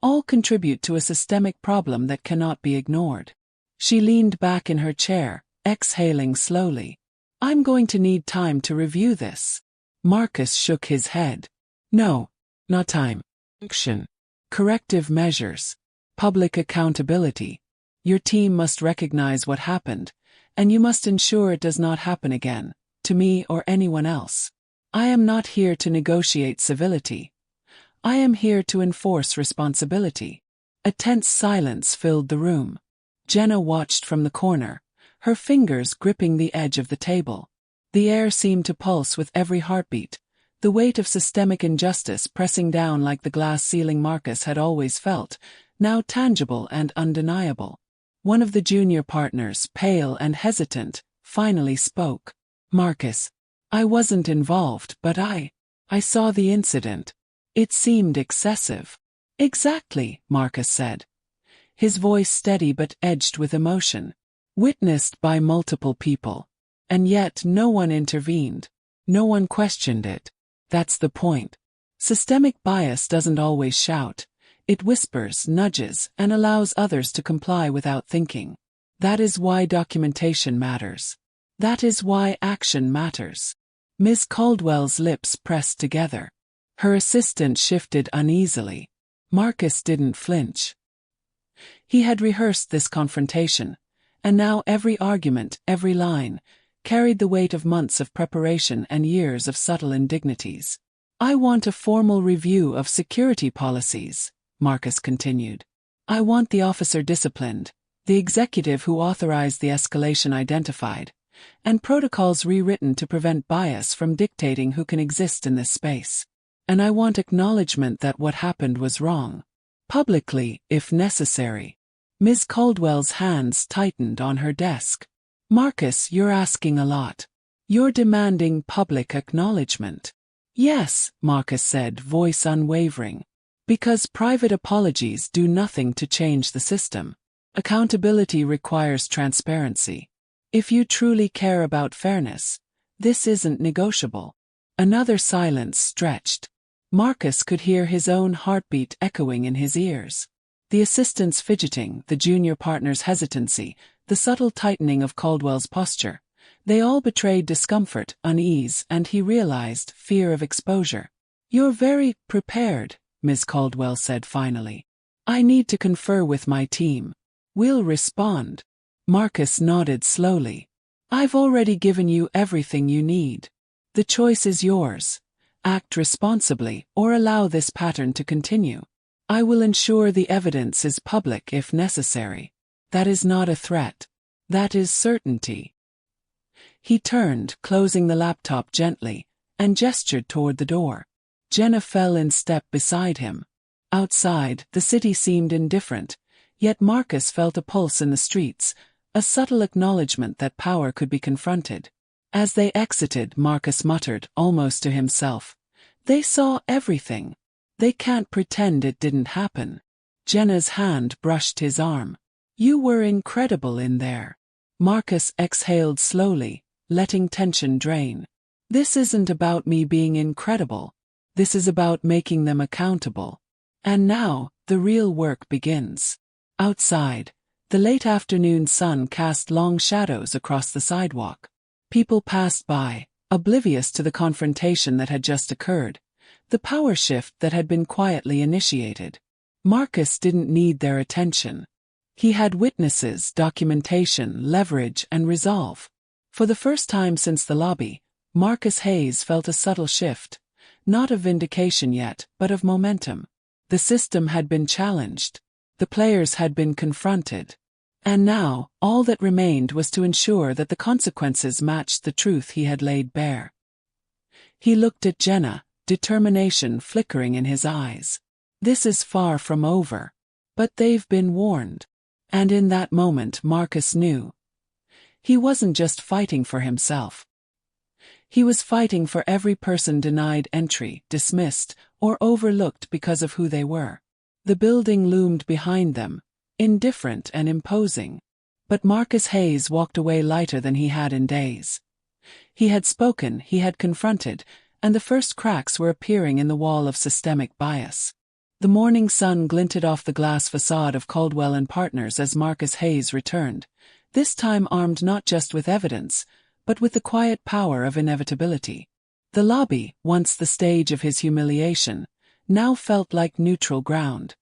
all contribute to a systemic problem that cannot be ignored. She leaned back in her chair, exhaling slowly. I'm going to need time to review this. Marcus shook his head. No, not time. Action. Corrective measures. Public accountability. Your team must recognize what happened, and you must ensure it does not happen again, to me or anyone else. I am not here to negotiate civility. I am here to enforce responsibility. A tense silence filled the room. Jenna watched from the corner, her fingers gripping the edge of the table. The air seemed to pulse with every heartbeat, the weight of systemic injustice pressing down like the glass ceiling Marcus had always felt, now tangible and undeniable. One of the junior partners, pale and hesitant, finally spoke. Marcus, I wasn't involved, but I saw the incident. It seemed excessive. Exactly, Marcus said. His voice steady but edged with emotion. Witnessed by multiple people. And yet no one intervened. No one questioned it. That's the point. Systemic bias doesn't always shout. It whispers, nudges, and allows others to comply without thinking. That is why documentation matters. That is why action matters. Ms. Caldwell's lips pressed together. Her assistant shifted uneasily. Marcus didn't flinch. He had rehearsed this confrontation, and now every argument, every line, carried the weight of months of preparation and years of subtle indignities. I want a formal review of security policies, Marcus continued. I want the officer disciplined, the executive who authorized the escalation identified, and protocols rewritten to prevent bias from dictating who can exist in this space. And I want acknowledgement that what happened was wrong. Publicly, if necessary. Ms. Caldwell's hands tightened on her desk. Marcus, you're asking a lot. You're demanding public acknowledgement. Yes, Marcus said, voice unwavering. Because private apologies do nothing to change the system. Accountability requires transparency. If you truly care about fairness, this isn't negotiable. Another silence stretched. Marcus could hear his own heartbeat echoing in his ears. The assistant's fidgeting, the junior partner's hesitancy, the subtle tightening of Caldwell's posture. They all betrayed discomfort, unease, and he realized fear of exposure. You're very prepared, Ms. Caldwell said finally. I need to confer with my team. We'll respond. Marcus nodded slowly. I've already given you everything you need. The choice is yours. Act responsibly or allow this pattern to continue. I will ensure the evidence is public if necessary. That is not a threat. That is certainty. He turned, closing the laptop gently, and gestured toward the door. Jenna fell in step beside him. Outside, the city seemed indifferent, yet Marcus felt a pulse in the streets, a subtle acknowledgement that power could be confronted. As they exited, Marcus muttered, almost to himself, "They saw everything. They can't pretend it didn't happen." Jenna's hand brushed his arm. "You were incredible in there." Marcus exhaled slowly, letting tension drain. "This isn't about me being incredible. This is about making them accountable. And now, the real work begins." Outside, the late afternoon sun cast long shadows across the sidewalk. People passed by, oblivious to the confrontation that had just occurred, the power shift that had been quietly initiated. Marcus didn't need their attention. He had witnesses, documentation, leverage, and resolve. For the first time since the lobby, Marcus Hayes felt a subtle shift, not of vindication yet, but of momentum. The system had been challenged. The players had been confronted. And now, all that remained was to ensure that the consequences matched the truth he had laid bare. He looked at Jenna, determination flickering in his eyes. This is far from over. But they've been warned. And in that moment Marcus knew. He wasn't just fighting for himself. He was fighting for every person denied entry, dismissed, or overlooked because of who they were. The building loomed behind them, indifferent and imposing. But Marcus Hayes walked away lighter than he had in days. He had spoken, he had confronted, and the first cracks were appearing in the wall of systemic bias. The morning sun glinted off the glass facade of Caldwell and Partners as Marcus Hayes returned, this time armed not just with evidence, but with the quiet power of inevitability. The lobby, once the stage of his humiliation, now felt like neutral ground.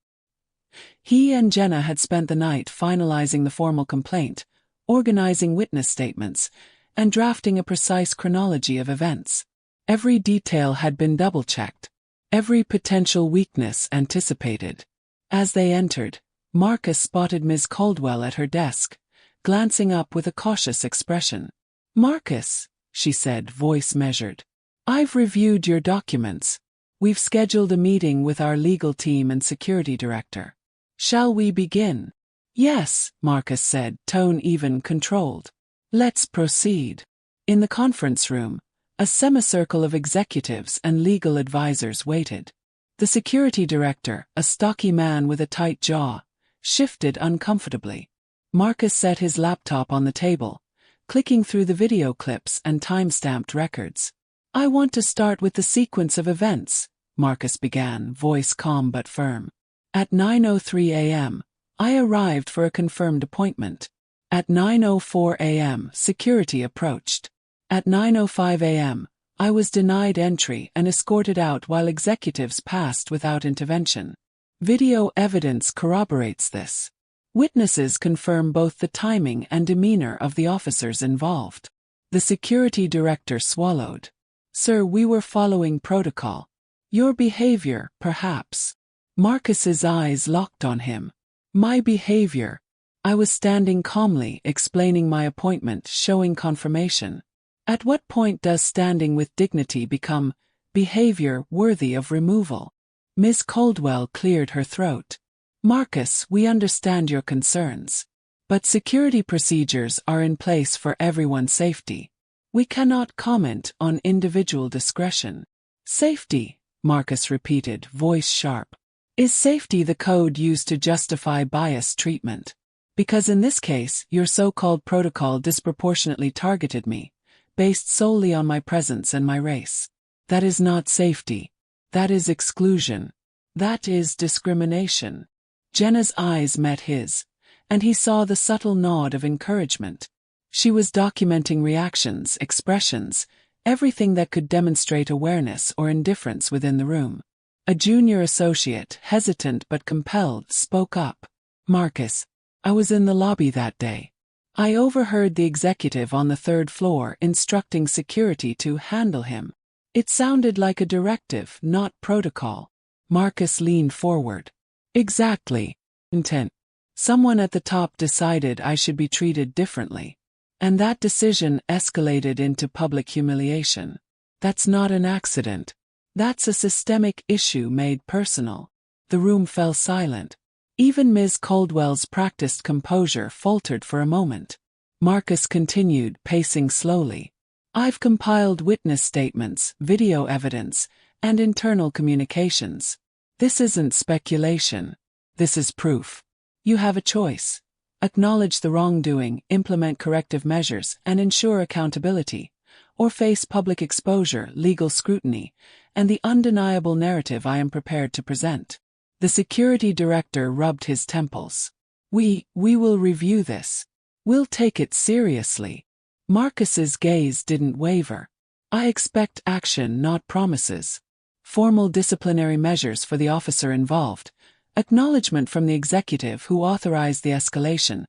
He and Jenna had spent the night finalizing the formal complaint, organizing witness statements, and drafting a precise chronology of events. Every detail had been double-checked, every potential weakness anticipated. As they entered, Marcus spotted Ms. Caldwell at her desk, glancing up with a cautious expression. "Marcus," she said, voice measured, "I've reviewed your documents. We've scheduled a meeting with our legal team and security director. Shall we begin?" "Yes," Marcus said, tone even, controlled. "Let's proceed." In the conference room, a semicircle of executives and legal advisors waited. The security director, a stocky man with a tight jaw, shifted uncomfortably. Marcus set his laptop on the table, clicking through the video clips and time-stamped records. "I want to start with the sequence of events," Marcus began, voice calm but firm. "At 9:03 a.m., I arrived for a confirmed appointment. At 9:04 a.m., security approached. At 9:05 a.m., I was denied entry and escorted out while executives passed without intervention. Video evidence corroborates this. Witnesses confirm both the timing and demeanor of the officers involved." The security director swallowed. "Sir, we were following protocol. Your behavior, perhaps." Marcus's eyes locked on him. "My behavior?" I was standing calmly, explaining my appointment, showing confirmation. At what point does standing with dignity become behavior worthy of removal? Ms. Caldwell cleared her throat. "Marcus, we understand your concerns. But security procedures are in place for everyone's safety. We cannot comment on individual discretion." "Safety," Marcus repeated, voice sharp. "Is safety the code used to justify biased treatment? Because in this case, your so-called protocol disproportionately targeted me, based solely on my presence and my race. That is not safety. That is exclusion. That is discrimination." Jenna's eyes met his, and he saw the subtle nod of encouragement. She was documenting reactions, expressions, everything that could demonstrate awareness or indifference within the room. A junior associate, hesitant but compelled, spoke up. "Marcus, I was in the lobby that day. I overheard the executive on the third floor instructing security to handle him. It sounded like a directive, not protocol." Marcus leaned forward. "Exactly. Intent. Someone at the top decided I should be treated differently. And that decision escalated into public humiliation. That's not an accident. That's a systemic issue made personal." The room fell silent. Even Ms. Caldwell's practiced composure faltered for a moment. Marcus continued, pacing slowly. "I've compiled witness statements, video evidence, and internal communications. This isn't speculation. This is proof. You have a choice. Acknowledge the wrongdoing, implement corrective measures, and ensure accountability, or face public exposure, legal scrutiny, and the undeniable narrative I am prepared to present." The security director rubbed his temples. We will review this. We'll take it seriously." Marcus's gaze didn't waver. "I expect action, not promises. Formal disciplinary measures for the officer involved, acknowledgement from the executive who authorized the escalation,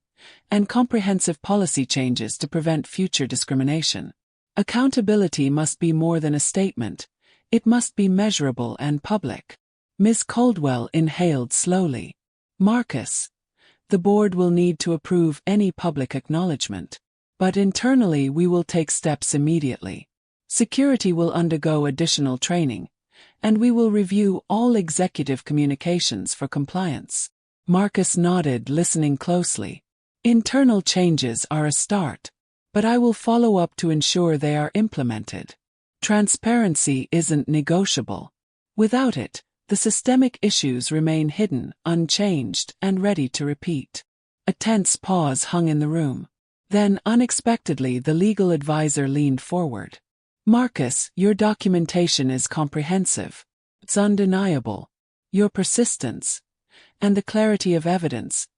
and comprehensive policy changes to prevent future discrimination. Accountability must be more than a statement. It must be measurable and public." Ms. Caldwell inhaled slowly. "Marcus, the board will need to approve any public acknowledgement. But internally we will take steps immediately. Security will undergo additional training, and we will review all executive communications for compliance." Marcus nodded, listening closely. "Internal changes are a start, but I will follow up to ensure they are implemented. Transparency isn't negotiable. Without it, The systemic issues remain hidden, unchanged, and ready to repeat. A tense pause hung in the room. Then, unexpectedly, the legal advisor leaned forward. Marcus, your documentation is comprehensive. It's undeniable. Your persistence, and the clarity of evidence,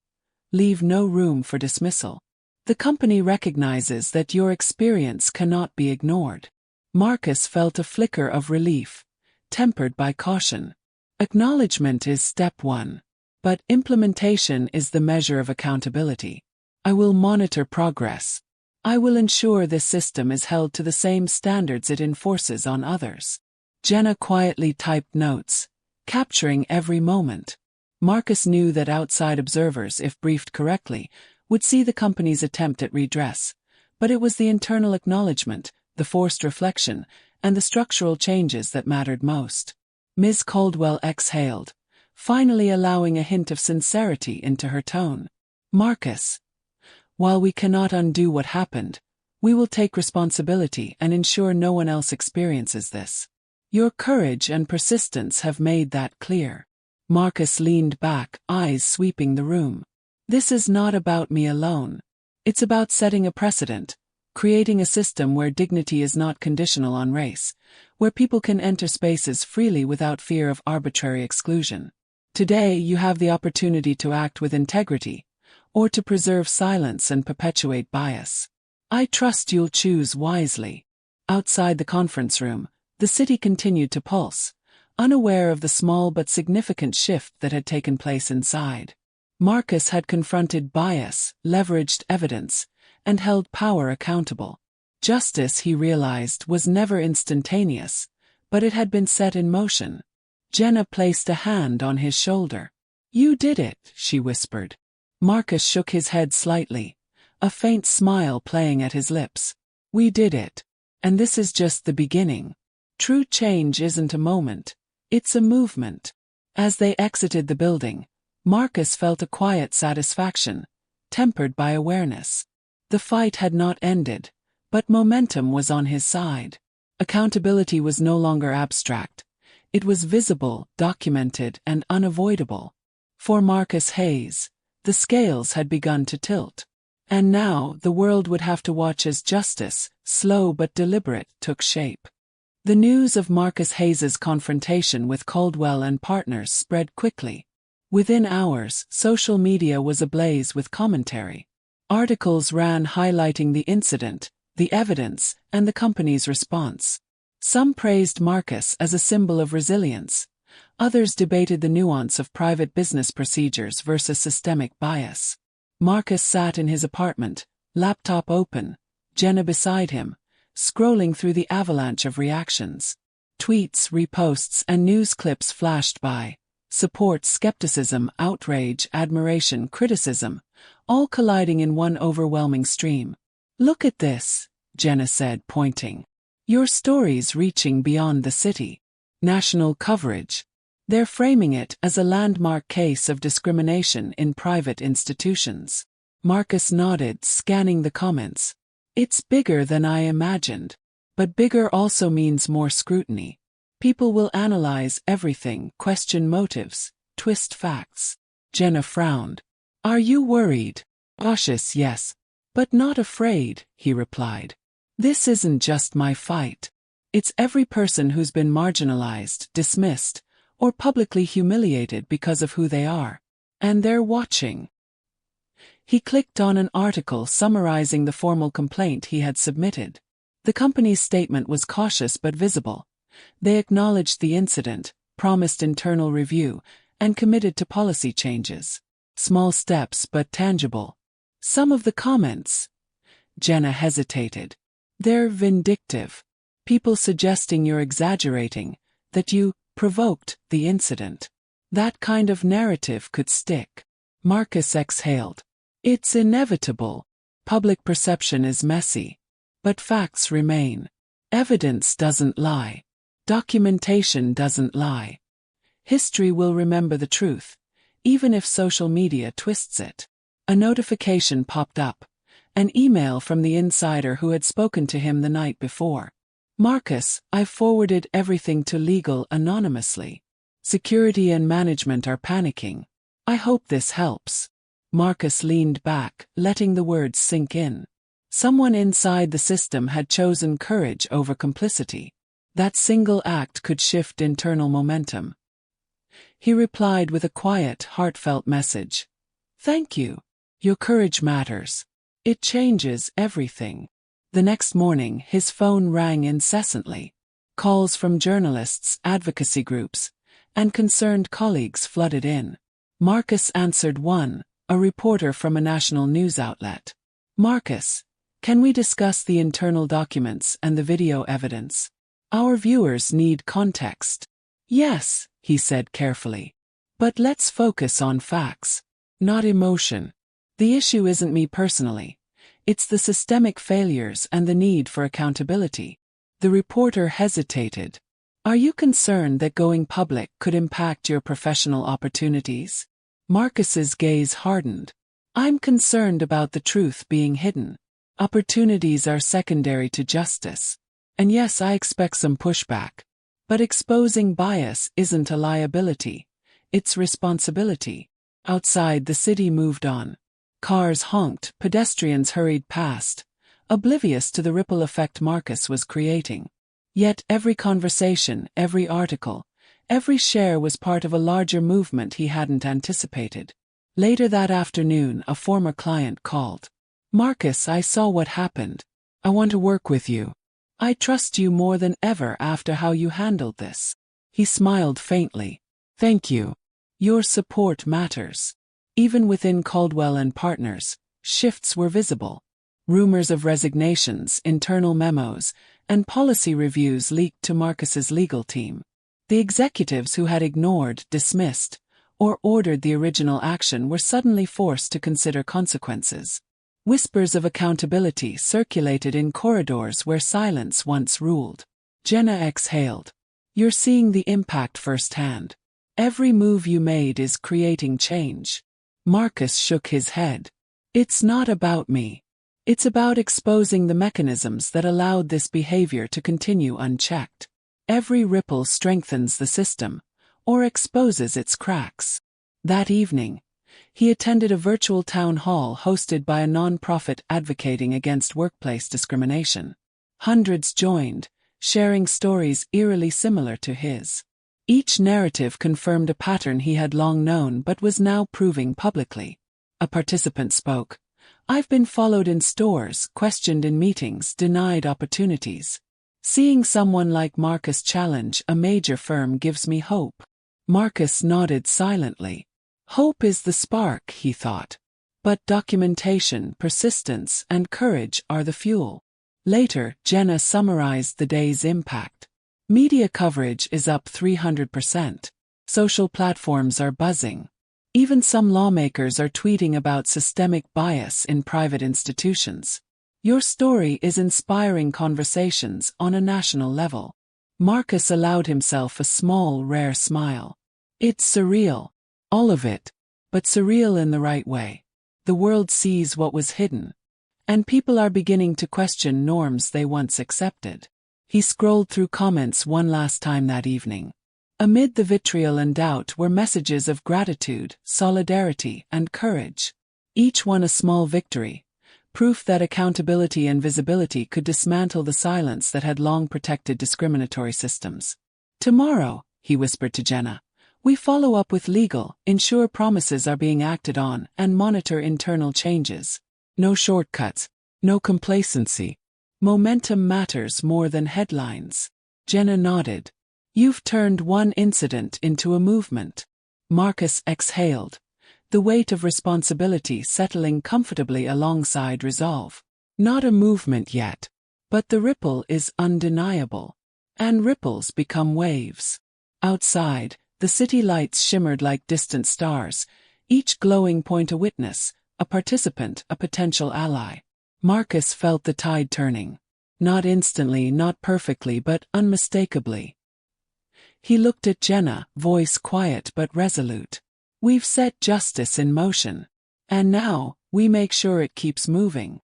leave no room for dismissal. The company recognizes that your experience cannot be ignored. Marcus felt a flicker of relief, tempered by caution. Acknowledgement is step one, but implementation is the measure of accountability. I will monitor progress. I will ensure this system is held to the same standards it enforces on others. Jenna quietly typed notes, capturing every moment. Marcus knew that outside observers, if briefed correctly, would see the company's attempt at redress, but it was the internal acknowledgement, the forced reflection, and the structural changes that mattered most. Ms. Caldwell exhaled, finally allowing a hint of sincerity into her tone. Marcus, while we cannot undo what happened, we will take responsibility and ensure no one else experiences this. Your courage and persistence have made that clear. Marcus leaned back, eyes sweeping the room. This is not about me alone. It's about setting a precedent, creating a system where dignity is not conditional on race, where people can enter spaces freely without fear of arbitrary exclusion. Today you have the opportunity to act with integrity, or to preserve silence and perpetuate bias. I trust you'll choose wisely. Outside the conference room, the city continued to pulse, unaware of the small but significant shift that had taken place inside. Marcus had confronted bias, leveraged evidence, and held power accountable. Justice, he realized, was never instantaneous, but it had been set in motion. Jenna placed a hand on his shoulder. You did it, she whispered. Marcus shook his head slightly, a faint smile playing at his lips. We did it. And this is just the beginning. True change isn't a moment, it's a movement. As they exited the building, Marcus felt a quiet satisfaction, tempered by awareness. The fight had not ended, but momentum was on his side. Accountability was no longer abstract. It was visible, documented, and unavoidable. For Marcus Hayes, the scales had begun to tilt. And now the world would have to watch as justice, slow but deliberate, took shape. The news of Marcus Hayes's confrontation with Caldwell and partners spread quickly. Within hours, social media was ablaze with commentary. Articles ran highlighting the incident, the evidence, and the company's response. Some praised Marcus as a symbol of resilience. Others debated the nuance of private business procedures versus systemic bias. Marcus sat in his apartment, laptop open, Jenna beside him, scrolling through the avalanche of reactions. Tweets, reposts, and news clips flashed by. Support, skepticism, outrage, admiration, criticism, all colliding in one overwhelming stream. Look at this, Jenna said, pointing. Your story's reaching beyond the city. National coverage. They're framing it as a landmark case of discrimination in private institutions. Marcus nodded, scanning the comments. It's bigger than I imagined. But bigger also means more scrutiny. People will analyze everything, question motives, twist facts. Jenna frowned. Are you worried? Cautious, yes. But not afraid, he replied. This isn't just my fight. It's every person who's been marginalized, dismissed, or publicly humiliated because of who they are. And they're watching. He clicked on an article summarizing the formal complaint he had submitted. The company's statement was cautious but visible. They acknowledged the incident, promised internal review, and committed to policy changes. Small steps but tangible. Some of the comments. Jenna hesitated. They're vindictive. People suggesting you're exaggerating, that you provoked the incident. That kind of narrative could stick. Marcus exhaled. It's inevitable. Public perception is messy. But facts remain. Evidence doesn't lie. Documentation doesn't lie. History will remember the truth, even if social media twists it. A notification popped up. An email from the insider who had spoken to him the night before. Marcus, I forwarded everything to legal anonymously. Security and management are panicking. I hope this helps. Marcus leaned back, letting the words sink in. Someone inside the system had chosen courage over complicity. That single act could shift internal momentum. He replied with a quiet, heartfelt message. Thank you. Your courage matters. It changes everything. The next morning, his phone rang incessantly. Calls from journalists, advocacy groups, and concerned colleagues flooded in. Marcus answered one, a reporter from a national news outlet. Marcus, can we discuss the internal documents and the video evidence? Our viewers need context. Yes, he said carefully. But let's focus on facts, not emotion. The issue isn't me personally. It's the systemic failures and the need for accountability. The reporter hesitated. Are you concerned that going public could impact your professional opportunities? Marcus's gaze hardened. I'm concerned about the truth being hidden. Opportunities are secondary to justice. And yes, I expect some pushback. But exposing bias isn't a liability. It's responsibility. Outside, the city moved on. Cars honked, pedestrians hurried past, oblivious to the ripple effect Marcus was creating. Yet every conversation, every article, every share was part of a larger movement he hadn't anticipated. Later that afternoon, a former client called. Marcus, I saw what happened. I want to work with you. I trust you more than ever after how you handled this. He smiled faintly. Thank you. Your support matters. Even within Caldwell and Partners, shifts were visible. Rumors of resignations, internal memos, and policy reviews leaked to Marcus's legal team. The executives who had ignored, dismissed, or ordered the original action were suddenly forced to consider consequences. Whispers of accountability circulated in corridors where silence once ruled. Jenna exhaled. You're seeing the impact firsthand. Every move you made is creating change. Marcus shook his head. It's not about me. It's about exposing the mechanisms that allowed this behavior to continue unchecked. Every ripple strengthens the system, or exposes its cracks. That evening, he attended a virtual town hall hosted by a non-profit advocating against workplace discrimination. Hundreds joined, sharing stories eerily similar to his. Each narrative confirmed a pattern he had long known but was now proving publicly. A participant spoke. I've been followed in stores, questioned in meetings, denied opportunities. Seeing someone like Marcus challenge a major firm gives me hope. Marcus nodded silently. Hope is the spark, he thought. But documentation, persistence, and courage are the fuel. Later, Jenna summarized the day's impact. Media coverage is up 300%. Social platforms are buzzing. Even some lawmakers are tweeting about systemic bias in private institutions. Your story is inspiring conversations on a national level. Marcus allowed himself a small, rare smile. It's surreal. All of it. But surreal in the right way. The world sees what was hidden. And people are beginning to question norms they once accepted. He scrolled through comments one last time that evening. Amid the vitriol and doubt were messages of gratitude, solidarity, and courage. Each one a small victory, proof that accountability and visibility could dismantle the silence that had long protected discriminatory systems. Tomorrow, he whispered to Jenna, we follow up with legal, ensure promises are being acted on, and monitor internal changes. No shortcuts, no complacency. Momentum matters more than headlines. Jenna nodded. You've turned one incident into a movement. Marcus exhaled, the weight of responsibility settling comfortably alongside resolve. Not a movement yet, but the ripple is undeniable. And ripples become waves. Outside, the city lights shimmered like distant stars, each glowing point a witness, a participant, a potential ally. Marcus felt the tide turning. Not instantly, not perfectly, but unmistakably. He looked at Jenna, voice quiet but resolute. We've set justice in motion. And now, we make sure it keeps moving.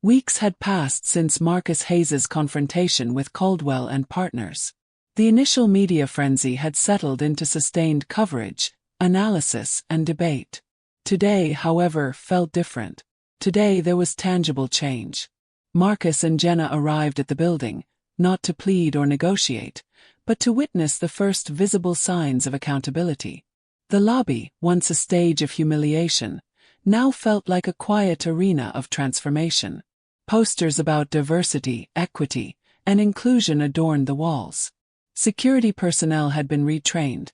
Weeks had passed since Marcus Hayes's confrontation with Caldwell and Partners. The initial media frenzy had settled into sustained coverage, analysis, and debate. Today, however, felt different. Today there was tangible change. Marcus and Jenna arrived at the building, not to plead or negotiate, but to witness the first visible signs of accountability. The lobby, once a stage of humiliation, now felt like a quiet arena of transformation. Posters about diversity, equity, and inclusion adorned the walls. Security personnel had been retrained,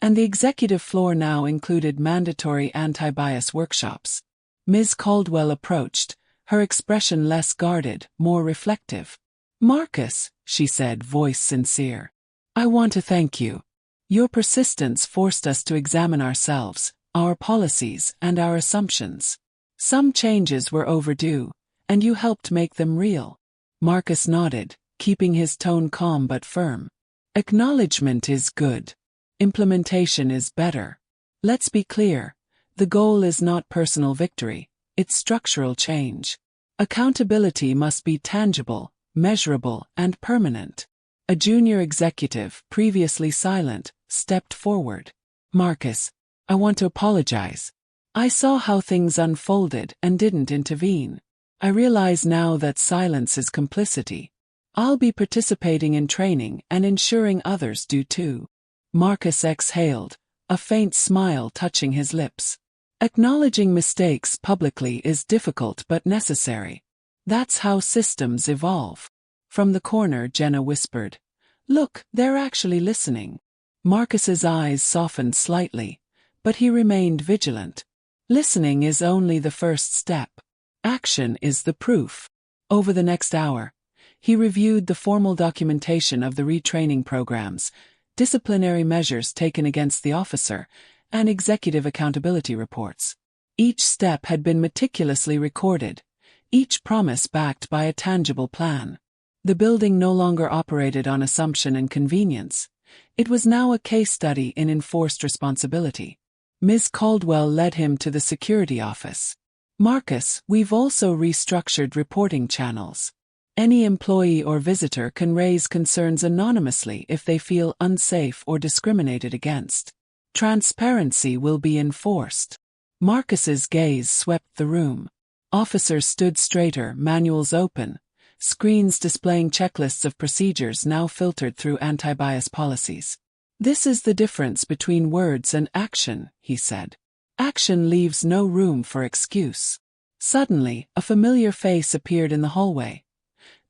and the executive floor now included mandatory anti-bias workshops. Ms. Caldwell approached, her expression less guarded, more reflective. "Marcus," she said, voice sincere, "I want to thank you. Your persistence forced us to examine ourselves, our policies, and our assumptions. Some changes were overdue, and you helped make them real." Marcus nodded, keeping his tone calm but firm. "Acknowledgement is good. Implementation is better. Let's be clear, the goal is not personal victory, it's structural change. Accountability must be tangible, measurable, and permanent." A junior executive, previously silent, stepped forward. "Marcus, I want to apologize. I saw how things unfolded and didn't intervene. I realize now that silence is complicity. I'll be participating in training and ensuring others do too." Marcus exhaled, a faint smile touching his lips. Acknowledging mistakes publicly is difficult but necessary. That's how systems evolve. From the corner, Jenna whispered, "Look, they're actually listening." Marcus's eyes softened slightly, but he remained vigilant. Listening is only the first step. Action is the proof. Over the next hour, he reviewed the formal documentation of the retraining programs, disciplinary measures taken against the officer, and executive accountability reports. Each step had been meticulously recorded, each promise backed by a tangible plan. The building no longer operated on assumption and convenience. It was now a case study in enforced responsibility. Ms. Caldwell led him to the security office. "Marcus, we've also restructured reporting channels. Any employee or visitor can raise concerns anonymously if they feel unsafe or discriminated against. Transparency will be enforced." Marcus's gaze swept the room. Officers stood straighter, manuals open, screens displaying checklists of procedures now filtered through anti-bias policies. "This is the difference between words and action," he said. "Action leaves no room for excuse." Suddenly, a familiar face appeared in the hallway.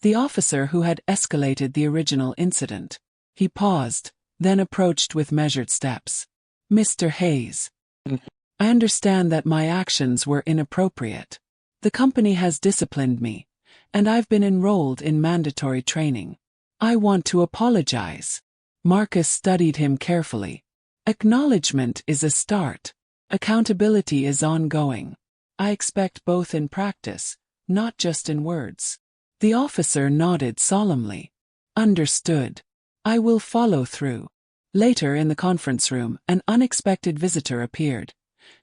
The officer who had escalated the original incident. He paused, then approached with measured steps. "Mr. Hayes, I understand that my actions were inappropriate. The company has disciplined me, and I've been enrolled in mandatory training. I want to apologize." Marcus studied him carefully. "Acknowledgement is a start. Accountability is ongoing. I expect both in practice, not just in words." The officer nodded solemnly. "Understood. I will follow through." Later in the conference room, an unexpected visitor appeared.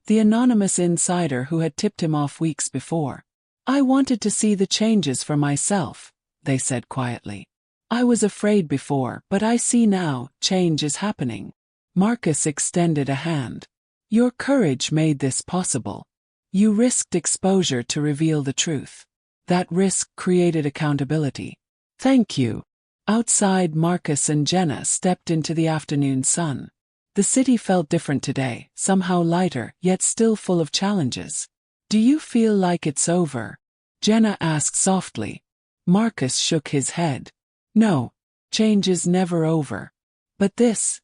The anonymous insider who had tipped him off weeks before. "I wanted to see the changes for myself," they said quietly. "I was afraid before, but I see now, change is happening." Marcus extended a hand. "Your courage made this possible. You risked exposure to reveal the truth. That risk created accountability. Thank you." Outside, Marcus and Jenna stepped into the afternoon sun. The city felt different today, somehow lighter, yet still full of challenges. "Do you feel like it's over?" Jenna asked softly. Marcus shook his head. "No, change is never over. But this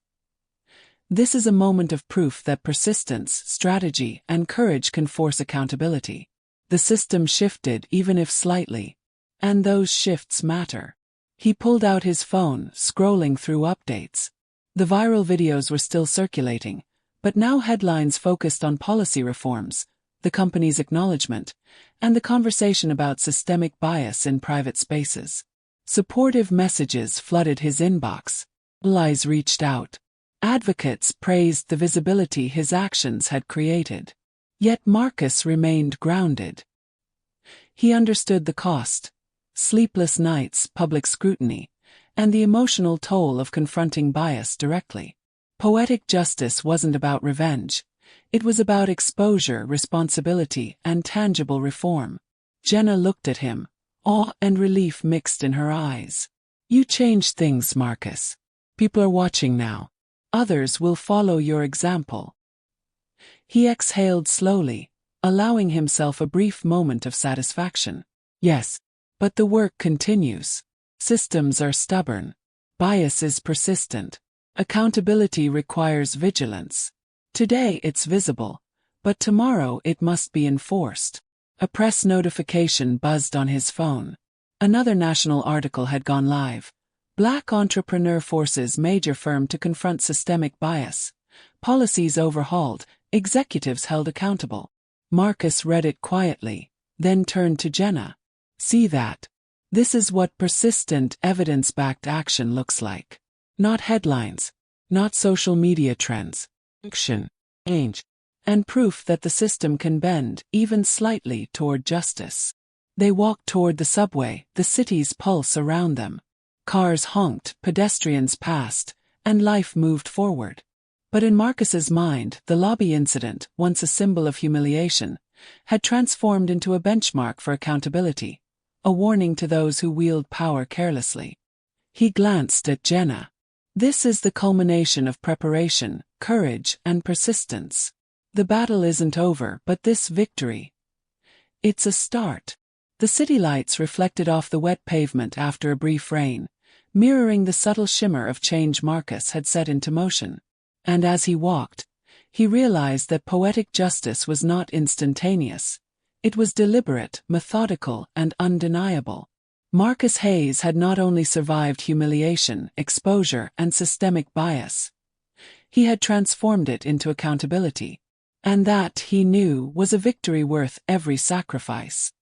is a moment of proof that persistence, strategy, and courage can force accountability. The system shifted, even if slightly. And those shifts matter." He pulled out his phone, scrolling through updates. The viral videos were still circulating, but now headlines focused on policy reforms, the company's acknowledgement, and the conversation about systemic bias in private spaces. Supportive messages flooded his inbox. Allies reached out. Advocates praised the visibility his actions had created. Yet Marcus remained grounded. He understood the cost: sleepless nights, public scrutiny, and the emotional toll of confronting bias directly. Poetic justice wasn't about revenge. It was about exposure, responsibility, and tangible reform. Jenna looked at him, awe and relief mixed in her eyes. You changed things, Marcus. People are watching now. Others will follow your example. He exhaled slowly, allowing himself a brief moment of satisfaction. Yes, but the work continues. Systems are stubborn. Bias is persistent. Accountability requires vigilance. Today it's visible, but tomorrow it must be enforced. A press notification buzzed on his phone. Another national article had gone live. Black entrepreneur forces major firm to confront systemic bias. Policies overhauled, executives held accountable. Marcus read it quietly, then turned to Jenna. See that? This is what persistent, evidence-backed action looks like. Not headlines, not social media trends. Action, change, and proof that the system can bend, even slightly, toward justice. They walked toward the subway, the city's pulse around them. Cars honked, pedestrians passed, and life moved forward. But in Marcus's mind, the lobby incident, once a symbol of humiliation, had transformed into a benchmark for accountability, a warning to those who wield power carelessly. He glanced at Jenna. This is the culmination of preparation, courage, and persistence. The battle isn't over, but this victory. It's a start. The city lights reflected off the wet pavement after a brief rain, mirroring the subtle shimmer of change Marcus had set into motion. And as he walked, he realized that poetic justice was not instantaneous. It was deliberate, methodical, and undeniable. Marcus Hayes had not only survived humiliation, exposure, and systemic bias. He had transformed it into accountability. And that, he knew, was a victory worth every sacrifice.